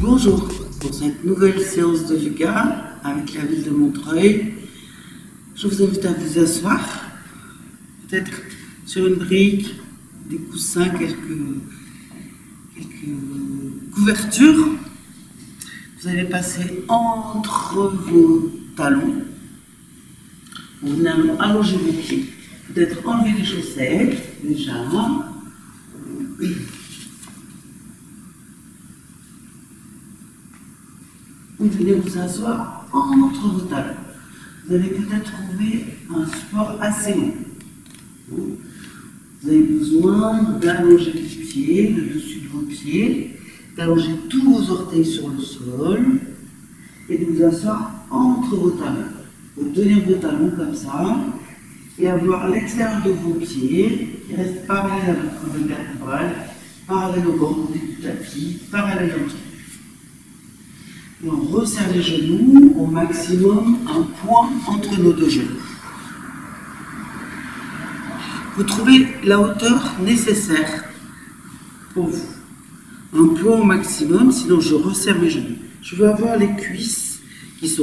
Bonjour, pour cette nouvelle séance de yoga avec la ville de Montreuil, je vous invite à vous asseoir, peut-être sur une brique, des coussins, quelques couvertures. Vous allez passer entre vos talons. Vous allez allonger vos pieds, peut-être enlever les chaussettes déjà. Vous venez vous asseoir entre vos talons. Vous allez peut-être trouver un support assez long. Vous avez besoin d'allonger les pieds, le dessus de vos pieds, d'allonger tous vos orteils sur le sol et de vous asseoir entre vos talons. Vous tenir vos talons comme ça et avoir l'extérieur de vos pieds qui reste parallèle à votre colonne vertébrale, parallèle au bord du tapis, parallèle au tronc. Et on resserre les genoux au maximum, un point entre nos deux genoux. Vous trouvez la hauteur nécessaire pour vous. Un point au maximum, sinon je resserre mes genoux. Je veux avoir les cuisses qui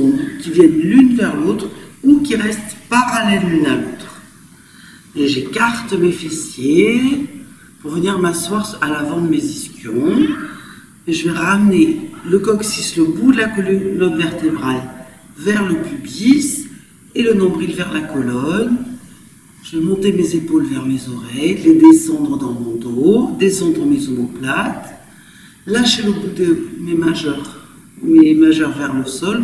viennent l'une vers l'autre ou qui restent parallèles l'une à l'autre. Et j'écarte mes fessiers pour venir m'asseoir à l'avant de mes ischions. Et je vais ramener le coccyx, le bout de la colonne vertébrale vers le pubis et le nombril vers la colonne. Je vais monter mes épaules vers mes oreilles, les descendre dans mon dos, descendre mes omoplates, lâcher le bout de mes majeurs vers le sol,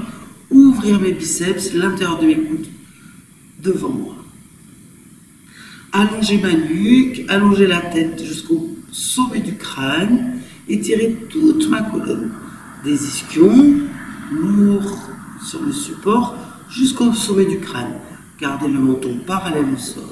ouvrir mes biceps, l'intérieur de mes coudes devant moi. Allonger ma nuque, allonger la tête jusqu'au sommet du crâne, étirer toute ma colonne, des ischions lourds sur le support jusqu'au sommet du crâne. Gardez le menton parallèle au sol.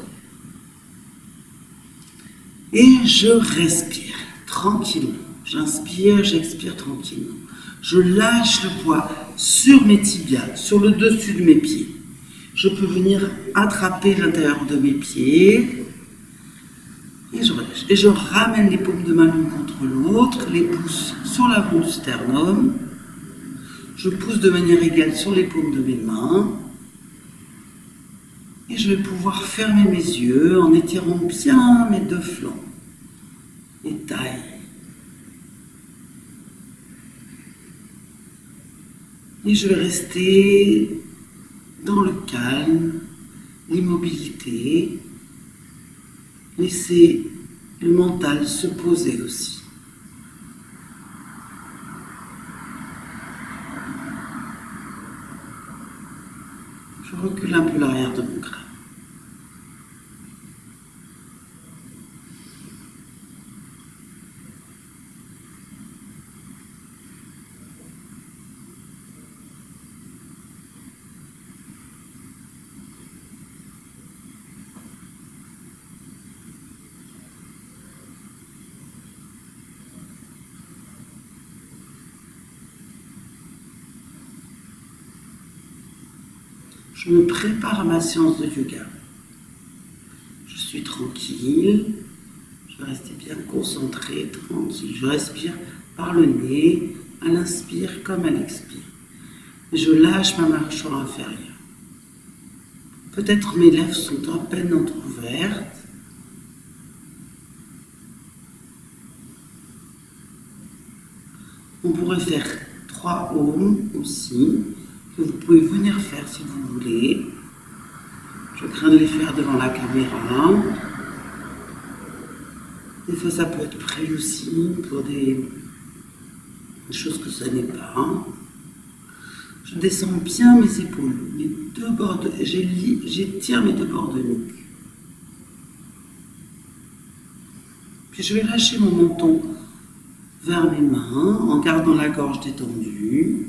Et je respire tranquillement. J'inspire, j'expire tranquillement. Je lâche le poids sur mes tibias, sur le dessus de mes pieds. Je peux venir attraper l'intérieur de mes pieds. Et je relâche. Et je ramène les paumes de ma main contre l'autre, les pouces sur l'avant du sternum. Je pousse de manière égale sur les paumes de mes mains. Et je vais pouvoir fermer mes yeux en étirant bien mes deux flancs, mes tailles. Et je vais rester dans le calme, l'immobilité. Laissez le mental se poser aussi. Je recule un peu l'arrière de mon crâne. Je me prépare à ma séance de yoga. Je suis tranquille, je vais rester bien concentrée, tranquille. Je respire par le nez, à l'inspire comme à l'expire. Je lâche ma mâchoire inférieure. Peut-être mes lèvres sont à peine entrouvertes. On pourrait faire 3 ohms aussi, que vous pouvez venir faire si vous voulez. Je crains de les faire devant la caméra. Des fois, ça peut être pris aussi pour des choses que ça n'est pas. Je descends bien mes épaules, mes deux bords j'étire mes deux bords de nuque. Puis je vais lâcher mon menton vers mes mains en gardant la gorge détendue.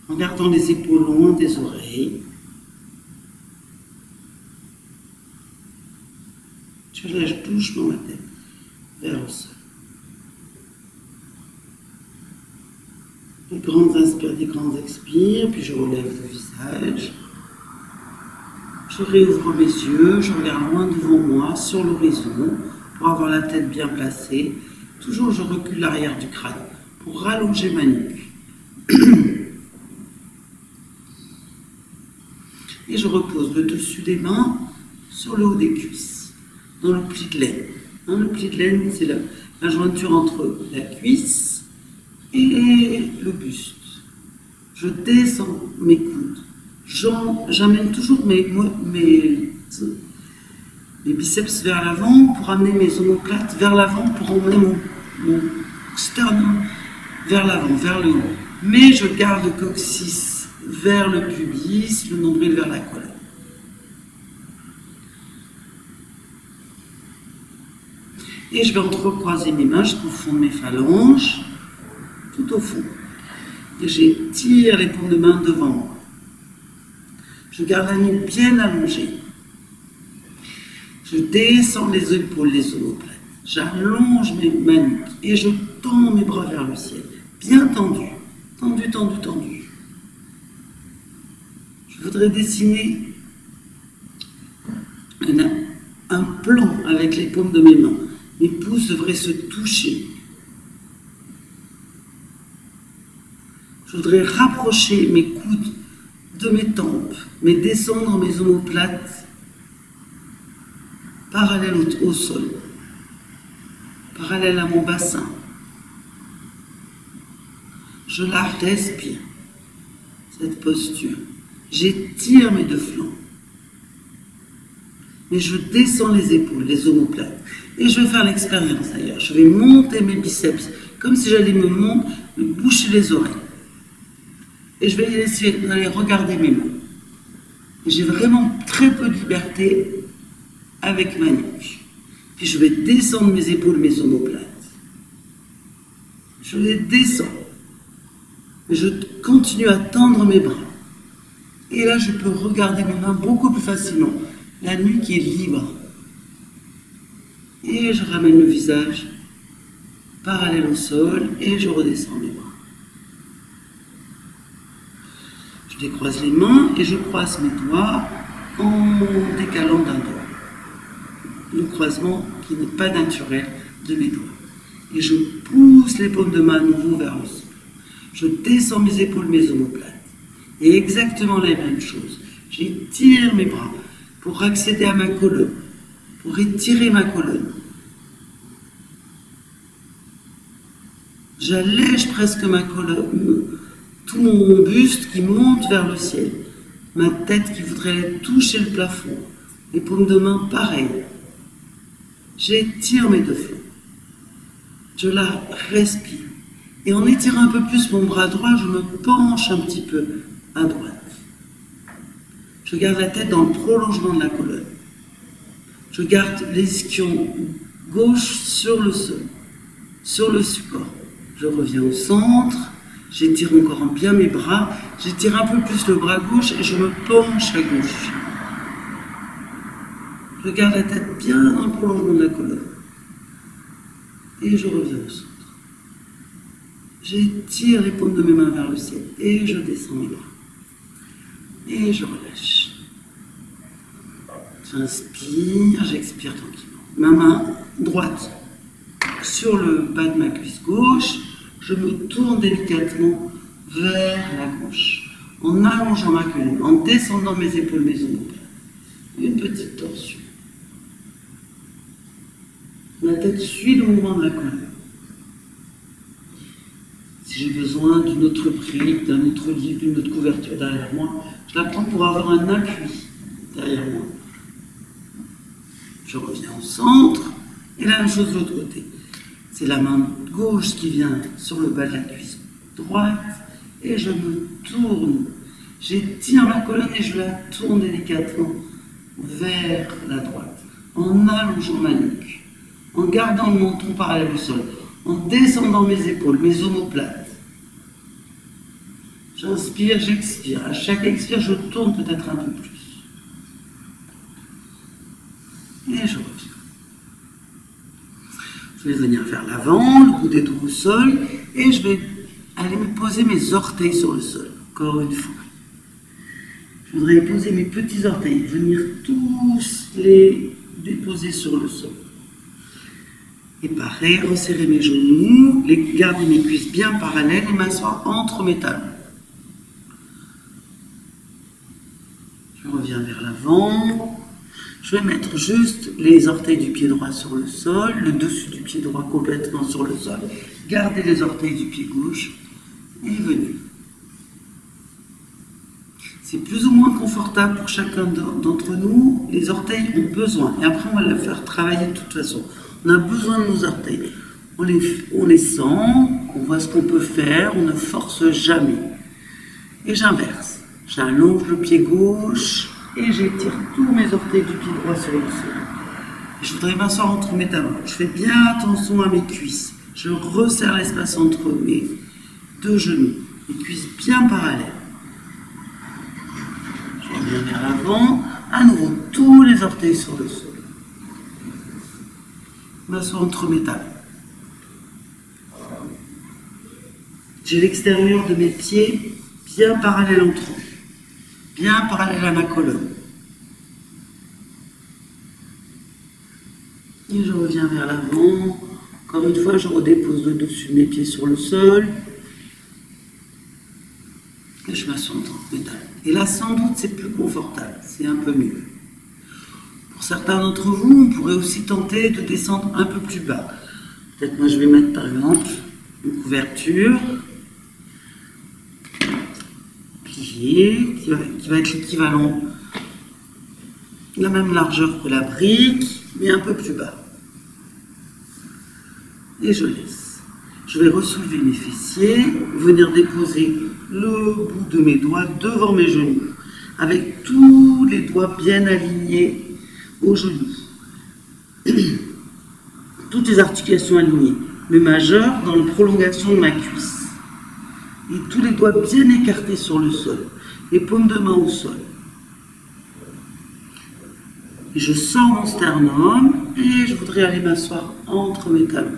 En gardant les épaules loin des oreilles. Je lâche doucement ma tête vers le sol. Des grandes inspires, des grandes expires, puis je relève le visage. Je réouvre mes yeux, je regarde loin devant moi, sur l'horizon, pour avoir la tête bien placée Toujours, je recule l'arrière du crâne pour rallonger ma nuque. Et je repose le dessus des mains sur le haut des cuisses, dans le pli de laine. Le pli de laine, c'est la jointure entre la cuisse et le buste. Je descends mes coudes. J'amène toujours mes biceps vers l'avant pour amener mes omoplates vers l'avant, pour emmener mon sternum vers l'avant, vers le haut. Mais je garde le coccyx vers le pubis, le nombril vers la colonne. Et je vais entrecroiser mes mains jusqu'au fond de mes phalanges, tout au fond. Et j'étire les paumes de main devant moi. Je garde la nuque bien allongée. Je descends les épaules, les omoplates. J'allonge ma nuque et je tends mes bras vers le ciel. Bien tendu, tendu, tendu, tendu. Je voudrais dessiner un plan avec les paumes de mes mains. Mes pouces devraient se toucher. Je voudrais rapprocher mes coudes de mes tempes, mais descendre mes omoplates parallèles au sol, parallèles à mon bassin. Je la respire, cette posture. J'étire mes deux flancs. Mais je descends les épaules, les omoplates. Et je vais faire l'expérience d'ailleurs. Je vais monter mes biceps, comme si j'allais me boucher les oreilles. Et je vais essayer d'aller regarder mes mains. J'ai vraiment très peu de liberté avec ma nuque. Puis je vais descendre mes épaules, mes omoplates. Je les descends. Je continue à tendre mes bras. Et là, je peux regarder mes mains beaucoup plus facilement. La nuque est libre. Et je ramène le visage parallèle au sol et je redescends mes bras. Je décroise les mains et je croise mes doigts en décalant d'un doigt. Le croisement qui n'est pas naturel de mes doigts. Et je pousse les paumes de main à nouveau vers le sol. Je descends mes épaules, mes omoplates. Et exactement la même chose. J'étire mes bras pour accéder à ma colonne, pour étirer ma colonne. J'allège presque ma colonne, tout mon buste qui monte vers le ciel, ma tête qui voudrait toucher le plafond, les paumes de main pareilles. J'étire mes deux flancs. Je la respire. Et en étirant un peu plus mon bras droit, je me penche un petit peu à droite. Je garde la tête dans le prolongement de la colonne. Je garde l'esquion gauche sur le sol, sur le support. Je reviens au centre, j'étire encore bien mes bras, j'étire un peu plus le bras gauche et je me penche à gauche. Je garde la tête bien dans le prolongement de la colonne. Et je reviens au centre. J'étire les paumes de mes mains vers le ciel et je descends mes bras. Et je relâche. J'inspire, j'expire tranquillement. Ma main droite sur le bas de ma cuisse gauche, je me tourne délicatement vers la gauche, en allongeant ma colonne, en descendant mes épaules, mes omoplates. Une petite torsion. Ma tête suit le mouvement de la colonne. Si j'ai besoin d'une autre brique, d'un autre livre, d'une autre couverture derrière moi, je la prends pour avoir un appui derrière moi. Je reviens au centre, et la même chose de l'autre côté. C'est la main gauche qui vient sur le bas de la cuisse droite, et je me tourne. J'étire ma colonne et je la tourne délicatement vers la droite, en allongeant ma nuque, en gardant le menton parallèle au sol, en descendant mes épaules, mes omoplates. J'inspire, j'expire. À chaque expire, je tourne peut-être un peu plus. Et je reviens. Je vais venir vers l'avant, le bout des doigts au sol, et je vais aller me poser mes orteils sur le sol, encore une fois. Je voudrais poser mes petits orteils, venir tous les déposer sur le sol. Et pareil, resserrer mes genoux, garder mes cuisses bien parallèles et m'asseoir entre mes talons. Je reviens vers l'avant. Je vais mettre juste les orteils du pied droit sur le sol, le dessus du pied droit complètement sur le sol. Gardez les orteils du pied gauche et venez. C'est plus ou moins confortable pour chacun d'entre nous. Les orteils ont besoin. Et après, on va les faire travailler de toute façon. On a besoin de nos orteils. On les sent, on voit ce qu'on peut faire, on ne force jamais. Et j'inverse. J'allonge le pied gauche et j'étire tous mes orteils du pied droit sur le sol. Je voudrais m'asseoir entre mes talons. Je fais bien attention à mes cuisses. Je resserre l'espace entre mes deux genoux. Les cuisses bien parallèles. Je reviens vers l'avant. À nouveau, tous les orteils sur le sol. M'assois entre mes talons. J'ai l'extérieur de mes pieds bien parallèle entre eux. Bien parallèle à ma colonne. Et je reviens vers l'avant. Encore une fois, je redépose le dessus de mes pieds sur le sol. Et je m'assois entre mes talons. Et là, sans doute, c'est plus confortable. C'est un peu mieux. Pour certains d'entre vous, on pourrait aussi tenter de descendre un peu plus bas. Peut-être moi, je vais mettre par exemple une couverture pliée qui va être l'équivalent de la même largeur que la brique, mais un peu plus bas. Et je laisse. Je vais ressoulever mes fessiers, venir déposer le bout de mes doigts devant mes genoux, avec tous les doigts bien alignés aux genoux. Toutes les articulations alignées. Le majeur dans la prolongation de ma cuisse. Et tous les doigts bien écartés sur le sol. Les paumes de main au sol. Et je sors mon sternum et je voudrais aller m'asseoir entre mes talons.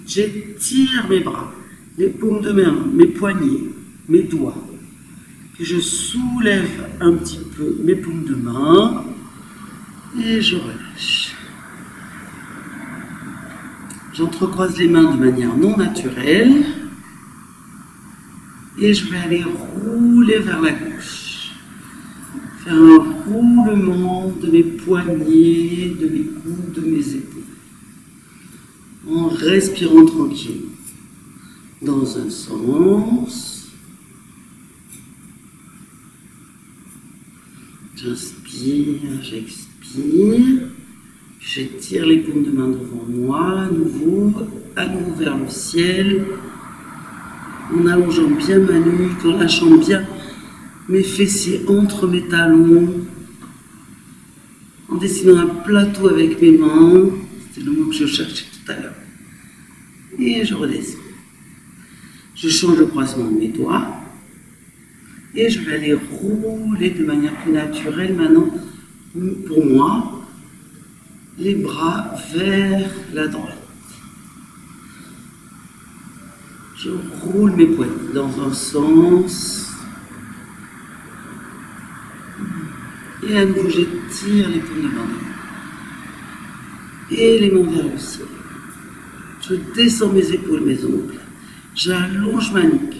J'étire mes bras, les paumes de main, mes poignets, mes doigts. Puis je soulève un petit peu mes paumes de main et je relâche. J'entrecroise les mains de manière non naturelle et je vais aller rouler vers la gauche. Faire un roulement de mes poignets, de mes coudes, de mes épaules. En respirant tranquille. Dans un sens. J'inspire, j'expire. J'étire les paumes de main devant moi, à nouveau vers le ciel. En allongeant bien ma nuque, en lâchant bien mes fessiers entre mes talons. En dessinant un plateau avec mes mains. C'est le mot que je cherchais tout à l'heure. Et je redescends. Je change le croisement de mes doigts. Et je vais aller rouler de manière plus naturelle maintenant, pour moi, les bras vers la droite. Je roule mes poignets dans un sens. Et à nouveau, j'étire les paumes de main. Et les mains vers le ciel. Je descends mes épaules, mes ongles. J'allonge ma nuque.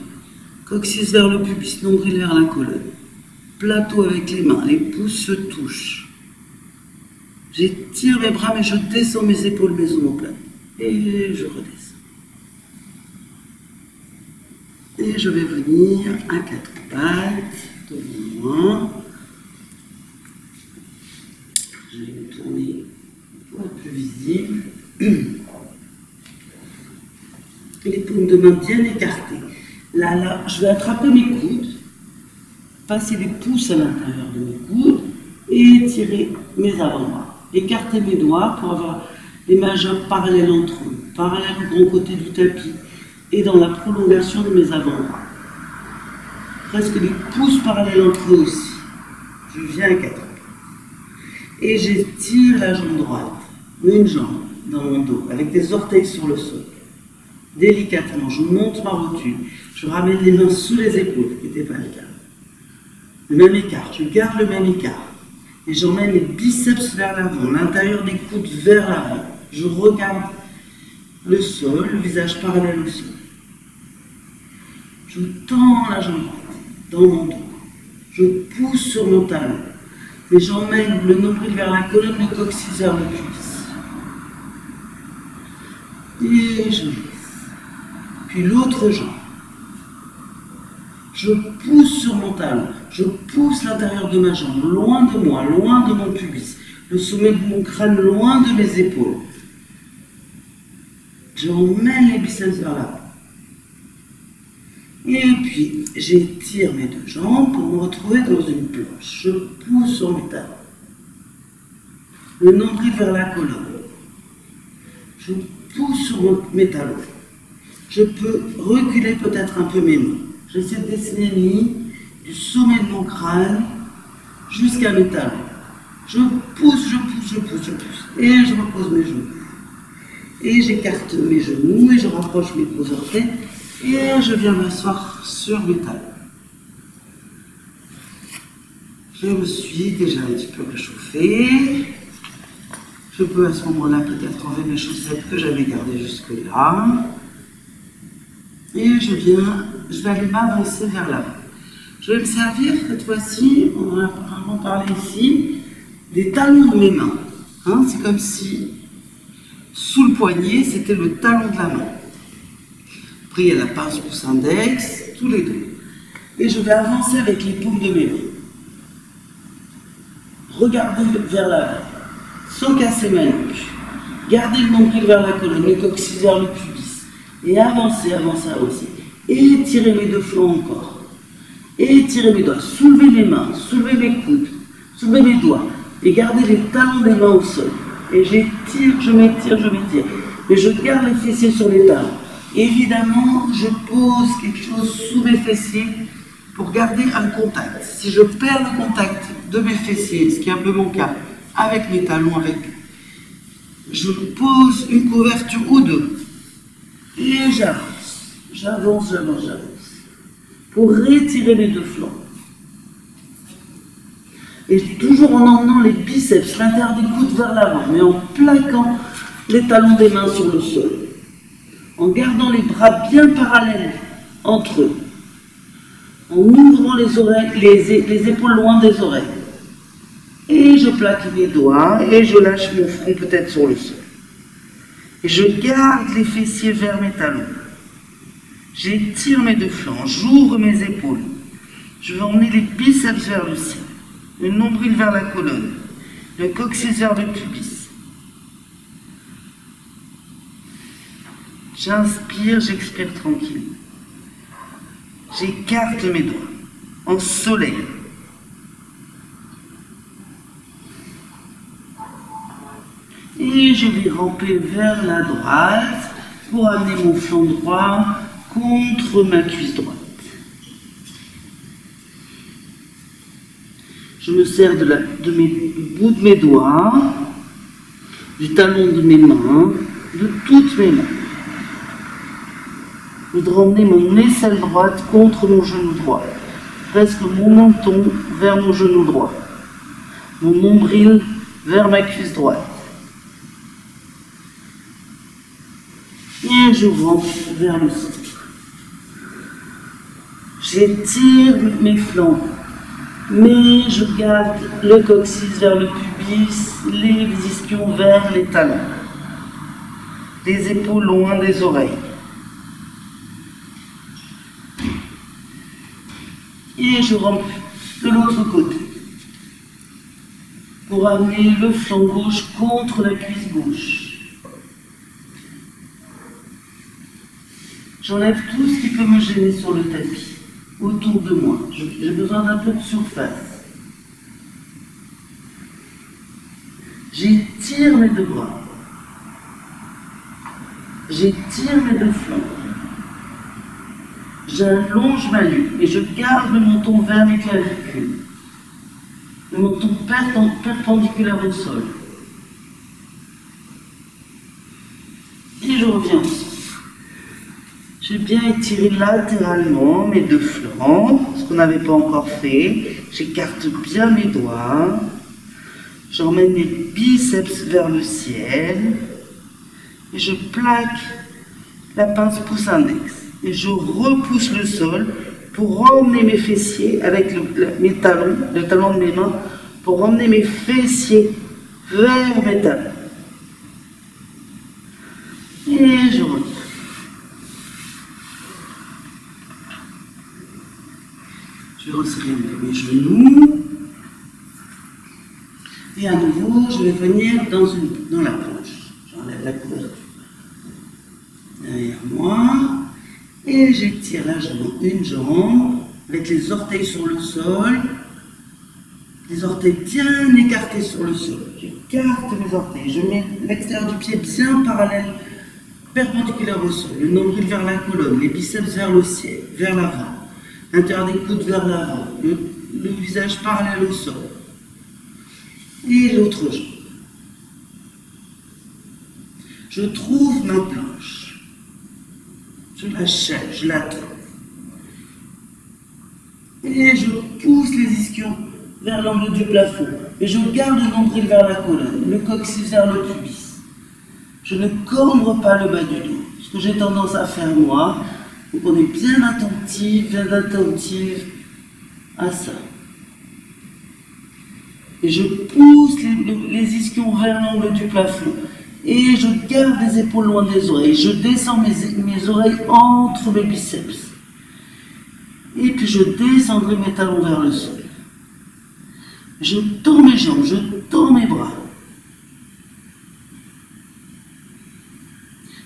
Coccyx vers le pubis, nombril vers la colonne. Plateau avec les mains, les pouces se touchent. J'étire mes bras, mais je descends mes épaules, mes omoplates. Et je redescends. Et je vais venir à quatre pattes devant moi. Je vais me tourner pour être plus visible. Les paumes de main bien écartées. Là, je vais attraper mes coudes, passer les pouces à l'intérieur de mes coudes et tirer mes avant-bras. Écarter mes doigts pour avoir les majeurs parallèles entre eux, parallèles au grand côté du tapis et dans la prolongation de mes avant-bras. Presque les pouces parallèles entre eux aussi. Je viens à quatre pas. Et j'étire la jambe droite, une jambe dans mon dos, avec des orteils sur le sol. Délicatement, je monte ma rotule, je ramène les mains sous les épaules, ce qui n'était pas le cas. Le même écart, je garde le même écart. Et j'emmène les biceps vers l'avant, l'intérieur des coudes vers l'avant. Je regarde le sol, le visage parallèle au sol. Je tends la jambe dans mon dos. Je pousse sur mon talon. Et j'emmène le nombril vers la colonne, le coccyx vers le cuisse. Et je laisse. Puis l'autre jambe. Je pousse sur mon talon. Je pousse l'intérieur de ma jambe, loin de moi, loin de mon pubis. Le sommet de mon crâne, loin de mes épaules. J'emmène les biceps vers l'avant. Et puis, j'étire mes deux jambes pour me retrouver dans une planche. Je pousse sur mes talons. Le nombril vers la colonne. Je pousse sur mes talons. Je peux reculer peut-être un peu mes mains. J'essaie de dessiner une ligne du sommet de mon crâne jusqu'à mes talons. Je pousse, je pousse, je pousse, je pousse. Et je repose mes genoux. Et j'écarte mes genoux et je rapproche mes gros orteils. Et je viens m'asseoir sur mes talons. Je me suis déjà un petit peu réchauffé. Je peux à ce moment-là peut-être enlever mes chaussettes que j'avais gardées jusque-là. Et je vais aller m'avancer vers l'avant. Je vais me servir cette fois-ci, on en a vraiment parlé ici, des talons de mes mains. Hein, c'est comme si sous le poignet, c'était le talon de la main. Après, il y a la pince pouce index, tous les deux. Et je vais avancer avec les paumes de mes mains. Regardez vers l'avant, sans casser ma nuque. Gardez le nombril vers la colonne, le coccyx vers le pubis. Et avancez, avancez, avancez. Et étirez mes deux flancs encore. Et étirez mes doigts. Soulevez les mains, soulevez mes coudes, soulevez mes doigts. Et gardez les talons des mains au sol. Et j'étire, je m'étire, je m'étire. Et je garde les fessiers sur les talons. Évidemment, je pose quelque chose sous mes fessiers pour garder un contact. Si je perds le contact de mes fessiers, ce qui est un peu mon cas, avec mes talons, je pose une couverture ou deux. Et j'avance, j'avance, j'avance, j'avance. Pour rétirer les deux flancs. Et toujours en emmenant les biceps, l'intérieur des coudes vers l'avant, mais en plaquant les talons des mains sur le sol. En gardant les bras bien parallèles entre eux. En ouvrant les oreilles, les épaules loin des oreilles. Et je plaque mes doigts et je lâche mon front peut-être sur le sol. Et je garde les fessiers vers mes talons. J'étire mes deux flancs, j'ouvre mes épaules. Je vais emmener les biceps vers le ciel, le nombril vers la colonne, le coccyx vers le pubis. J'inspire, j'expire tranquille. J'écarte mes doigts en soleil. Et je vais ramper vers la droite pour amener mon flanc droit contre ma cuisse droite. Je me sers du bout de mes doigts, du talon de mes mains, de toutes mes mains. Je voudrais emmener mon aisselle droite contre mon genou droit, presque mon menton vers mon genou droit, mon nombril vers ma cuisse droite. Et je rentre vers le centre. J'étire mes flancs, mais je garde le coccyx vers le pubis, les ischions vers les talons, les épaules loin des oreilles. Et je rentre de l'autre côté pour amener le flanc gauche contre la cuisse gauche. J'enlève tout ce qui peut me gêner sur le tapis, autour de moi. J'ai besoin d'un peu de surface. J'étire mes deux bras. J'étire mes deux flancs. J'allonge ma nuque et je garde le menton vers mes clavicules. Le menton perpendiculaire au sol. Et je reviens au centre. J'ai bien étiré latéralement mes deux flancs, ce qu'on n'avait pas encore fait. J'écarte bien mes doigts. J'emmène mes biceps vers le ciel et je plaque la pince pouce index. Et je repousse le sol pour emmener mes fessiers avec mes talons, le talon de mes mains, pour emmener mes fessiers vers mes talons. Et je reviens. Je vais resserrer un peu mes genoux. Et à nouveau, je vais venir dans la planche. J'enlève la couverture derrière moi. Et j'étire une jambe avec les orteils sur le sol. Les orteils bien écartés sur le sol. J'écarte mes orteils. Je mets l'extérieur du pied bien parallèle, perpendiculaire au sol. Le nombril vers la colonne, les biceps vers le ciel, vers l'avant. L'intérieur des coudes vers l'avant. Le visage parallèle au sol. Et l'autre jambe. Je trouve ma planche. Je la cherche, je la trouve. Et je pousse les ischions vers l'angle du plafond. Et je garde le nombril vers la colonne, le coccyx vers le pubis. Je ne cambre pas le bas du dos, ce que j'ai tendance à faire moi. Donc on est bien attentif à ça. Et je pousse les ischions vers l'angle du plafond. Et je garde les épaules loin des oreilles. Je descends mes oreilles entre mes biceps. Et puis je descendrai mes talons vers le sol. Je tends mes jambes, je tends mes bras.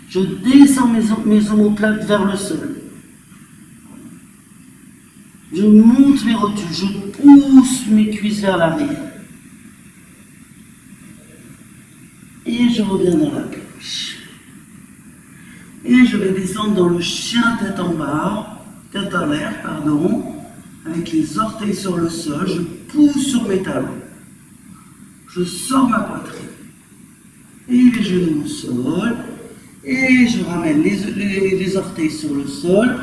Je descends mes omoplates vers le sol. Je monte mes rotules, je pousse mes cuisses vers l'arrière. Et je reviens dans la planche. Et je vais descendre dans le chien tête en bas, tête en l'air, pardon, avec les orteils sur le sol. Je pousse sur mes talons. Je sors ma poitrine. Et les genoux au sol. Et je ramène les orteils sur le sol.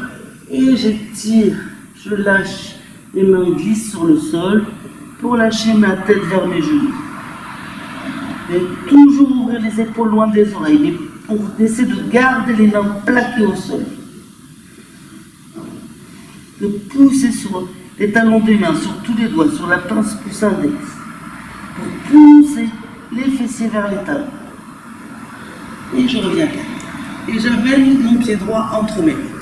Et j'étire, je lâche, les mains glissent sur le sol pour lâcher ma tête vers mes genoux. Et toujours ouvrir les épaules loin des oreilles, mais pour essayer de garder les mains plaquées au sol. De pousser sur les talons des mains, sur tous les doigts, sur la pince pouce index. Pour pousser les fessiers vers les talons. Et je reviens là. Et j'amène mon pied droit entre mes mains.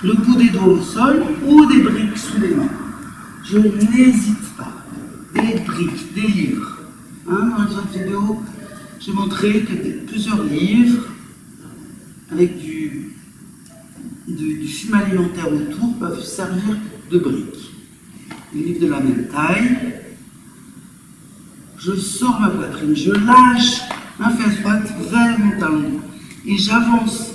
Le bout des doigts au sol ou des briques sous les mains. Je n'hésite pas. Des briques, des livres. Dans les autres vidéos, j'ai montré que plusieurs livres avec du film alimentaire autour peuvent servir de briques. Les livres de la même taille. Je sors ma poitrine, je lâche ma fesse droite vers mon talon droit et j'avance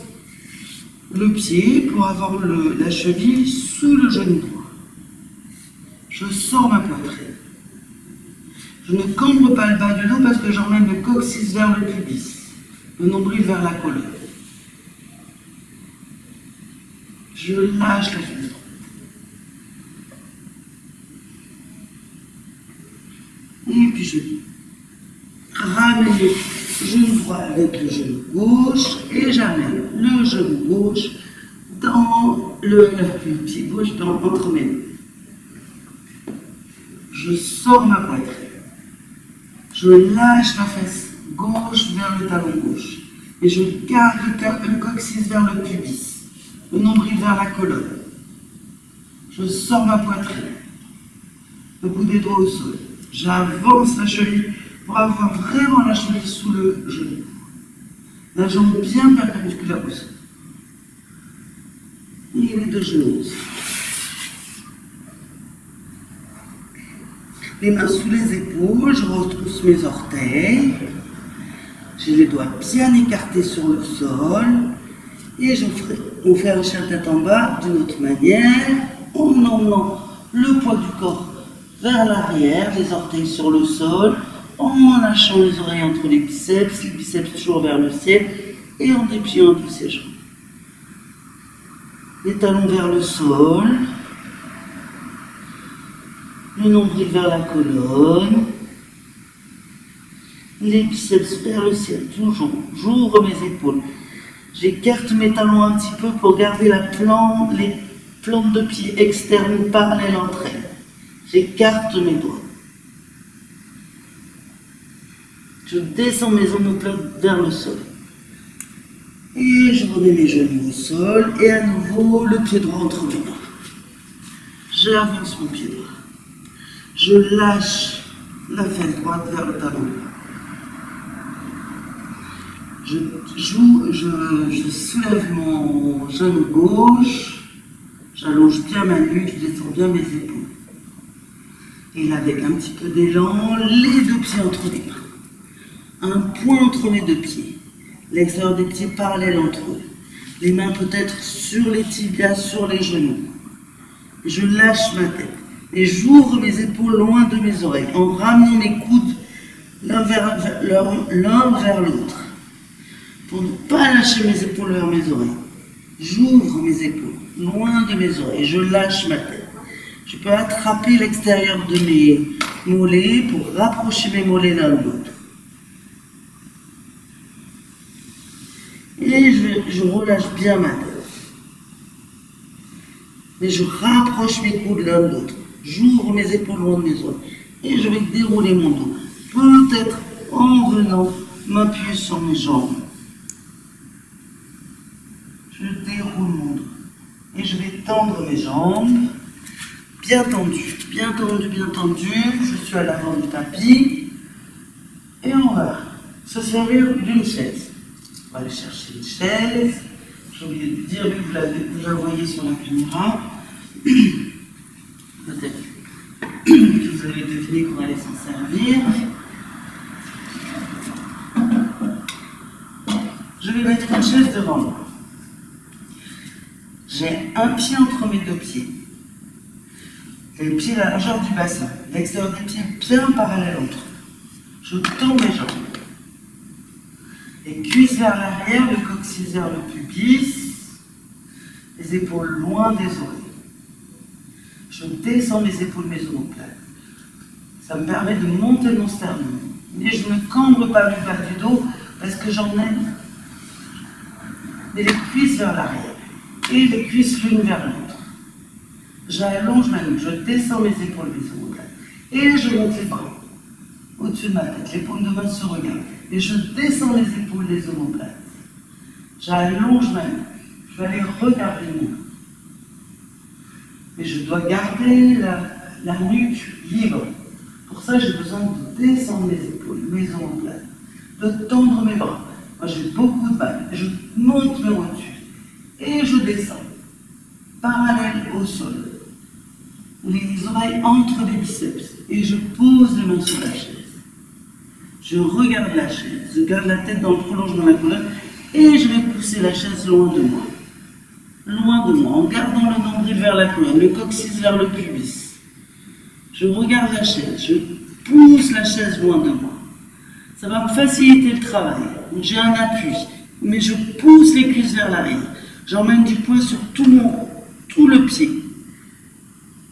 le pied pour avoir la cheville sous le genou droit. Je sors ma poitrine. Je ne cambre pas le bas du dos parce que j'emmène le coccyx vers le pubis, le nombril vers la colonne. Je lâche la fesse droite. Et puis je ramène le genou droit avec le genou gauche et j'amène le genou gauche dans le pied gauche entre mes mains. Je sors ma poitrine. Je lâche la fesse gauche vers le talon gauche. Et je garde le coccyx vers le pubis, le nombril vers la colonne. Je sors ma poitrine. Le bout des doigts au sol. J'avance la cheville pour avoir vraiment la cheville sous le genou. La jambe bien perpendiculaire au sol. Et les deux genoux au sol. Les mains sous les épaules, je retrousse mes orteils. J'ai les doigts bien écartés sur le sol. Et on fait un chien tête en bas d'une autre manière, en emmenant le poids du corps vers l'arrière, les orteils sur le sol, en lâchant les oreilles entre les biceps toujours vers le ciel, et en dépliant tous ses jambes. Les talons vers le sol, le nombril vers la colonne, les biceps vers le ciel, toujours. J'ouvre mes épaules. J'écarte mes talons un petit peu pour garder les plantes de pied externes parallèles entre elles. J'écarte mes doigts. Je descends mes omoplates vers le sol. Et je remets mes genoux au sol. Et à nouveau, le pied droit entre mes mains. J'avance mon pied droit. Je lâche la fesse droite vers le talon. Je soulève mon genou gauche. J'allonge bien ma nuque, je descends bien mes épaules. Et là, avec un petit peu d'élan, les deux pieds entre les mains. Un point entre les deux pieds. L'extérieur des pieds parallèle entre eux. Les mains peut-être sur les tibias, sur les genoux. Je lâche ma tête. Et j'ouvre mes épaules loin de mes oreilles, en ramenant mes coudes l'un vers l'autre. Pour ne pas lâcher mes épaules vers mes oreilles. J'ouvre mes épaules, loin de mes oreilles. Je lâche ma tête. Je peux attraper l'extérieur de mes mollets pour rapprocher mes mollets l'un de l'autre. Et je relâche bien ma tête. Et je rapproche mes coudes l'un de l'autre. J'ouvre mes épaules loin de mes oreilles. Et je vais dérouler mon dos. Peut-être en venant m'appuyer sur mes jambes. Je déroule mon dos. Et je vais tendre mes jambes. Bien tendues. Bien tendues, bien tendues. Je suis à l'avant du tapis. Et on va se servir d'une chaise. On va aller chercher une chaise. J'ai oublié de dire, vous l'avez déjà envoyé sur la caméra. Peut-être que vous avez deviné qu'on allait s'en servir. Je vais mettre une chaise devant moi. J'ai un pied entre mes deux pieds. Les pieds à la largeur du bassin. L'extérieur des pieds bien parallèle entre eux. Je tends mes jambes. Les cuisses vers l'arrière, le coccyx vers le pubis. Les épaules loin des oreilles. Je descends mes épaules, mes omoplates. Ça me permet de monter mon sternum. Mais je ne cambre pas le bas du dos parce que j'emmène les cuisses vers l'arrière et les cuisses l'une vers l'autre. J'allonge ma nuque, je descends mes épaules, mes omoplates. Et je monte les bras au-dessus de ma tête. Les paumes de main se regardent. Et je descends les épaules, les omoplates. J'allonge ma nuque. Je vais aller regarder mon main. Mais je dois garder la nuque libre. Pour ça, j'ai besoin de descendre mes épaules, mes omoplates, de tendre mes bras. Moi, j'ai beaucoup de mal. Je monte mes rotules et je descends, parallèle au sol. Les oreilles entre les biceps et je pose les mains sur la chaise. Je regarde la chaise, je garde la tête dans le prolongement de la colonne et je vais pousser la chaise loin de moi. Loin de moi, en gardant le nombril vers la colonne, le coccyx vers le pubis. Je regarde la chaise, je pousse la chaise loin de moi. Ça va me faciliter le travail. J'ai un appui, mais je pousse les cuisses vers l'arrière. J'emmène du poids sur tout le pied.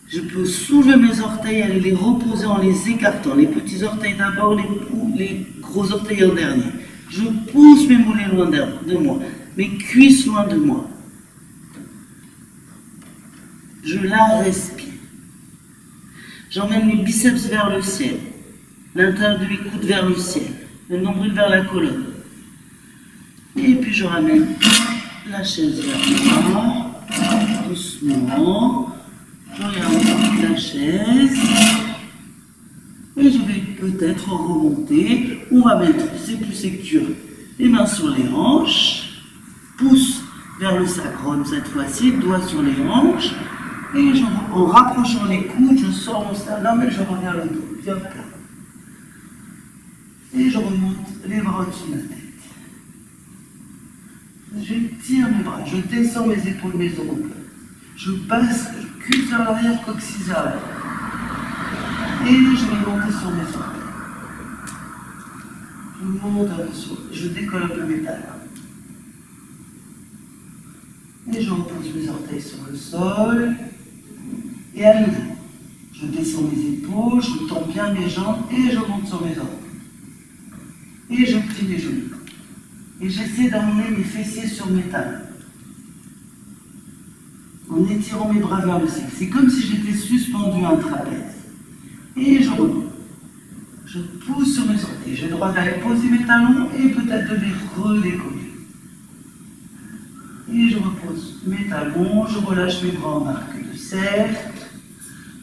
Je peux soulever mes orteils, aller les reposer en les écartant. Les petits orteils d'abord, les gros orteils en dernier. Je pousse mes mollets loin de moi, mes cuisses loin de moi. Je la respire. J'emmène mes biceps vers le ciel, l'intérieur de mes coudes vers le ciel, le nombril vers la colonne. Et puis je ramène la chaise vers moi, doucement. Je regarde la chaise. Et je vais peut-être remonter. On va mettre, c'est plus sécure, les mains sur les hanches. Pouce vers le sacrum cette fois-ci, doigt sur les hanches. Et en rapprochant les coudes, je sors mon sternum et je reviens le dos, bien plat. Et je remonte les bras au-dessus de la tête. Je tire mes bras, je descends mes épaules, mes omoplates. Je passe, je cuisse vers l'arrière, coccyx vers l'arrière. Et je vais monter sur mes orteils. Je monte un peu sur, je décolle un peu mes talons. Et je repose mes orteils sur le sol. Et à nouveau, Je descends mes épaules, je tends bien mes jambes et je monte sur mes orteils. Et je plie mes genoux. Et j'essaie d'emmener mes fessiers sur mes talons. En étirant mes bras vers le ciel. C'est comme si j'étais suspendu à un trapèze. Et je remonte. Je pousse sur mes orteils. J'ai le droit d'aller poser mes talons et peut-être de les redécoller. Et je repose mes talons, je relâche mes bras en arc de cercle,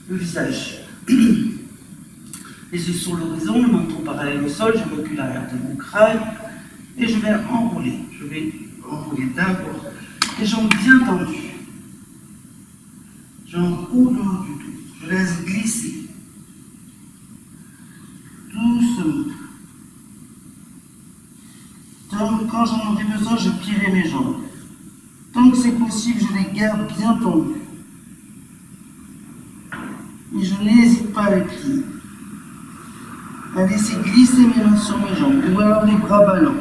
le visage, les yeux sur l'horizon, le menton parallèle au sol, je recule à l'arrière de mon crâne et je vais enrouler. Je vais enrouler d'abord les jambes bien tendues. J'enroule le haut du dos, je laisse glisser. Doucement. Quand j'en ai besoin, je plierai mes jambes. Tant que c'est possible, je les garde bien tendues. Et je n'hésite pas à les plier. À laisser glisser mes mains sur mes jambes, ou alors les bras ballants.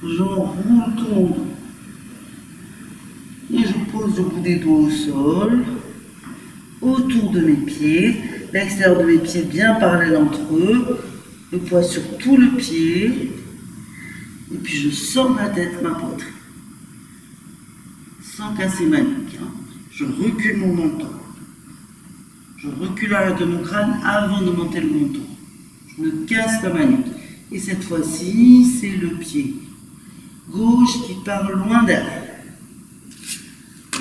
J'enroule tout mon dos. Et je pose le bout des doigts au sol, autour de mes pieds, l'extérieur de mes pieds bien parallèle entre eux, le poids sur tout le pied. Et puis je sors ma tête, ma poitrine, sans casser ma nuque. Je recule mon menton. Je recule à l'arrière de mon crâne avant de monter le menton. Je me casse pas ma nuque. Et cette fois-ci, c'est le pied gauche qui part loin derrière.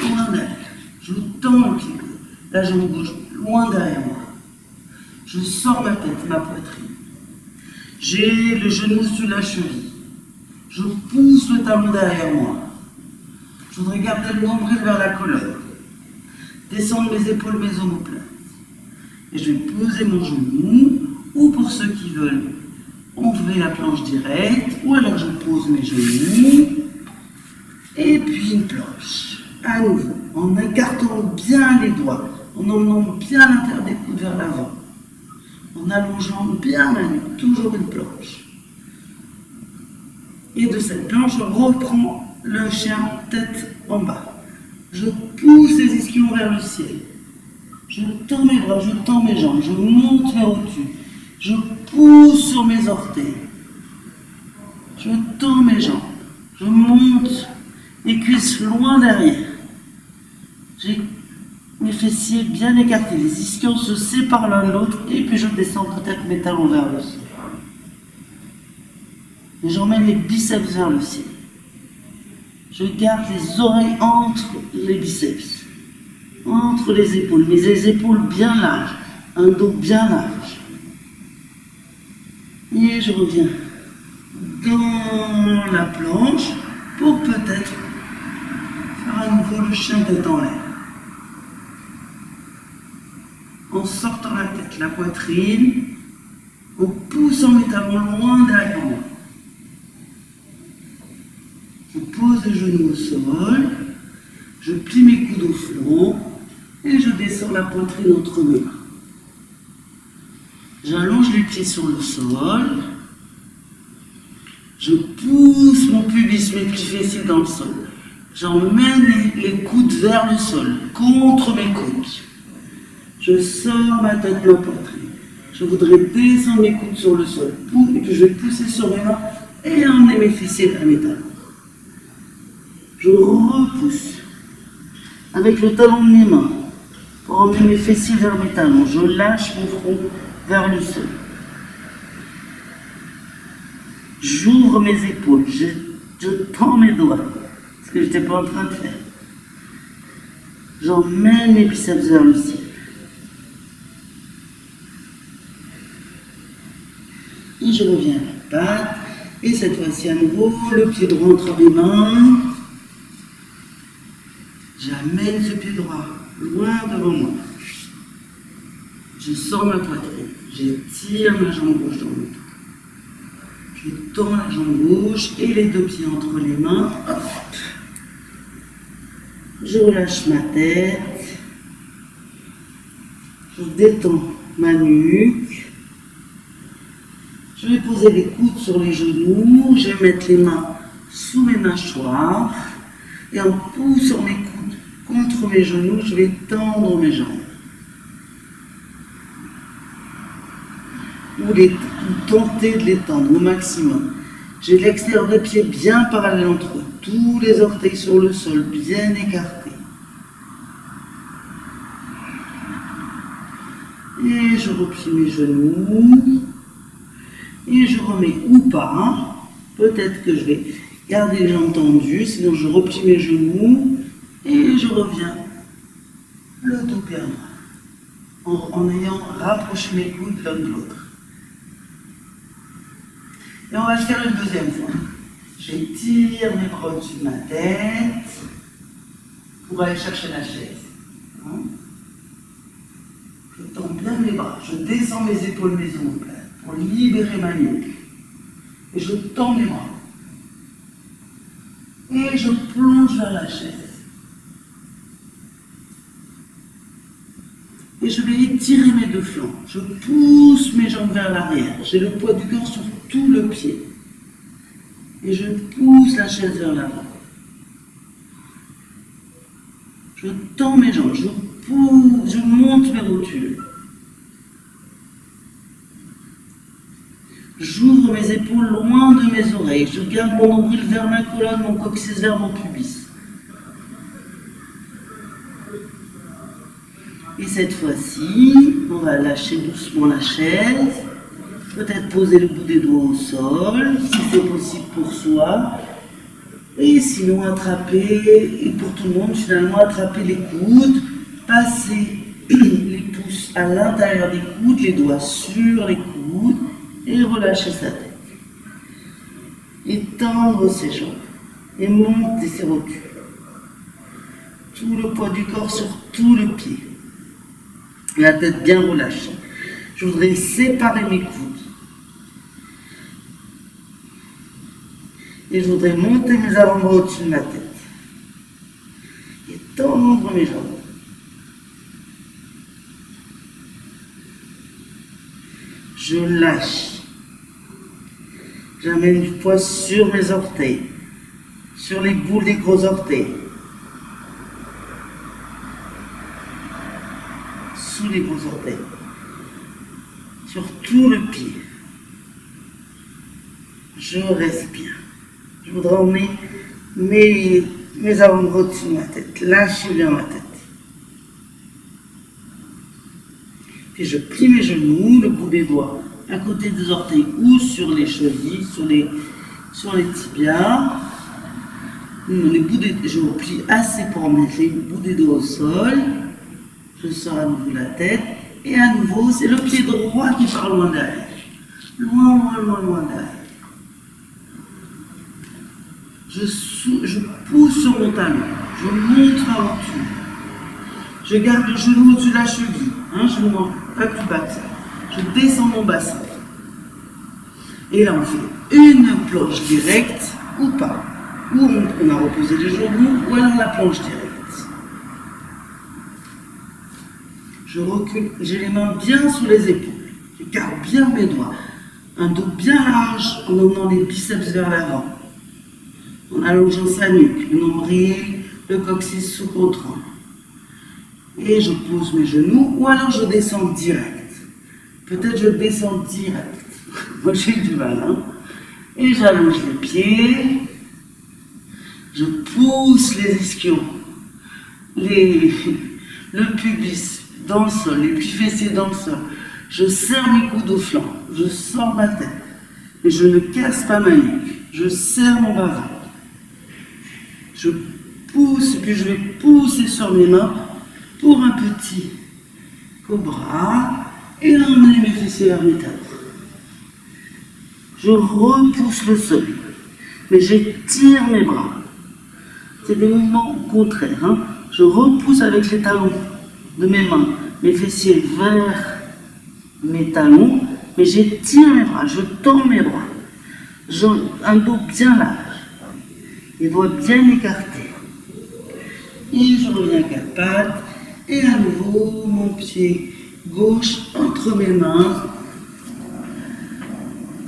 Loin derrière. Je tends le pied gauche, la jambe gauche, loin derrière moi. Je sors ma tête, ma poitrine. J'ai le genou sous la cheville. Je pousse le talon derrière moi. Je voudrais garder le nombril vers la colonne. Descendre mes épaules, mes omoplates. Et je vais poser mon genou, ou pour ceux qui veulent, enlever la planche directe, ou alors je pose mes genoux, et puis une planche. À nouveau, en écartant bien les doigts, en emmenant bien l'intérieur des coudes vers l'avant, en allongeant bien la nuque, toujours une planche. Et de cette planche, je reprends le chien tête en bas. Je pousse les ischions vers le ciel. Je tends mes bras, je tends mes jambes, je monte vers au-dessus. Je pousse sur mes orteils. Je tends mes jambes. Je monte les cuisses loin derrière. J'ai mes fessiers bien écartés. Les ischions se séparent l'un de l'autre. Et puis je descends peut-être mes talons vers le ciel. Et j'emmène les biceps vers le ciel. Je garde les oreilles entre les biceps, entre les épaules, mais les épaules bien larges, un dos bien large. Et je reviens dans la planche pour peut-être faire à nouveau le chien tête en l'air. En sortant la tête, la poitrine, en poussant mes talons loin derrière moi. Je pose les genoux au sol, je plie mes coudes au flanc et je descends la poitrine entre mes mains. J'allonge les pieds sur le sol, je pousse mon pubis, mes plis fessiers dans le sol. J'emmène les coudes vers le sol, contre mes côtes. Je sors ma tête, ma poitrine. Je voudrais descendre mes coudes sur le sol, et puis je vais pousser sur mes mains et emmener mes fessiers vers mes talons. Je repousse avec le talon de mes mains pour emmener mes fessiers vers mes talons. Je lâche mon front vers le sol. J'ouvre mes épaules, je tends mes doigts, ce que je n'étais pas en train de faire. J'emmène mes biceps vers le ciel. Et je reviens à la patte, et cette fois-ci à nouveau, le pied droit entre mes mains. J'amène ce pied droit loin devant moi. Je sors ma poitrine. J'étire ma jambe gauche dans le dos. Je tends la jambe gauche et les deux pieds entre les mains. Hop. Je relâche ma tête. Je détends ma nuque. Je vais poser les coudes sur les genoux. Je vais mettre les mains sous mes mâchoires. Et en poussant mes coudes contre mes genoux, je vais tendre mes jambes. Ou tenter de les tendre au maximum. J'ai l'extérieur des pieds bien parallèle entre eux. Tous les orteils sur le sol, bien écartés. Et je replie mes genoux. Et je remets ou pas. Peut-être que je vais garder les jambes tendues. Sinon, je replie mes genoux. Et je reviens. Le dos bien droit. En ayant rapproché mes coudes l'un de l'autre. Et on va le faire une deuxième fois. J'étire mes bras au-dessus de ma tête pour aller chercher la chaise. Je tends bien mes bras, je descends mes épaules, mes ongles pour libérer ma nuque. Et je tends mes bras. Et je plonge vers la chaise. Et je vais étirer mes deux flancs. Je pousse mes jambes vers l'arrière. J'ai le poids du corps sur tout le pied. Et je pousse la chaise vers l'avant. Je tends mes jambes. Je pousse, je monte mes rotules. J'ouvre mes épaules loin de mes oreilles. Je garde mon nombril vers ma colonne, mon coccyx vers mon pubis. Et cette fois-ci, on va lâcher doucement la chaise, peut-être poser le bout des doigts au sol, si c'est possible pour soi, et sinon attraper, et pour tout le monde finalement, attraper les coudes, passer les pouces à l'intérieur des coudes, les doigts sur les coudes, et relâcher sa tête. Et tendre ses jambes, et monter ses rotules. Tout le poids du corps sur tout le pied. La tête bien relâchée. Je voudrais séparer mes coudes. Et je voudrais monter mes avant-bras au-dessus de ma tête. Et tendre mes jambes. Je lâche. J'amène du poids sur mes orteils. Sur les boules des gros orteils. Sous les gros orteils, sur tout le pied. Je respire. Je voudrais emmener mes avant-bras au-dessus de ma tête. Lâchez bien ma tête. Puis je plie mes genoux, le bout des doigts à côté des orteils ou sur les chevilles, sur les tibias. Je replie assez pour emmener les bouts des doigts au sol. Je sors à nouveau la tête, et à nouveau, c'est le pied droit qui part loin derrière. Loin, loin, loin, loin derrière. Je pousse sur mon talon, je monte ma rotule. Je garde le genou au-dessus de la cheville, je ne monte pas plus bas que ça. Je descends mon bassin. Et là, on fait une planche directe ou pas. Ou on a reposé les genoux, ou alors la planche directe. Je recule, j'ai les mains bien sous les épaules. Je garde bien mes doigts. Un dos bien large en emmenant les biceps vers l'avant. En allongeant sa nuque, le nombril, le coccyx sous contrant. Et je pose mes genoux ou alors je descends direct. Peut-être je descends direct. Moi j'ai du mal. Et j'allonge les pieds. Je pousse les ischions. Le pubis dans le sol, les plis fessiers dans le sol. Je serre mes coudes au flanc, je sors ma tête, mais je ne casse pas ma nuque. Je serre mon bas-ventre. Je pousse, puis je vais pousser sur mes mains pour un petit cobra et emmener mes fessiers vers mes talons. Je repousse le sol, mais j'étire mes bras. C'est des mouvements contraires. Je repousse avec les talons de mes mains, mes fessiers vers mes talons, mais j'étire mes bras, je tends mes bras. J'ai un dos bien large, les doigts bien écartés. Et je reviens à quatre pattes, et à nouveau mon pied gauche entre mes mains.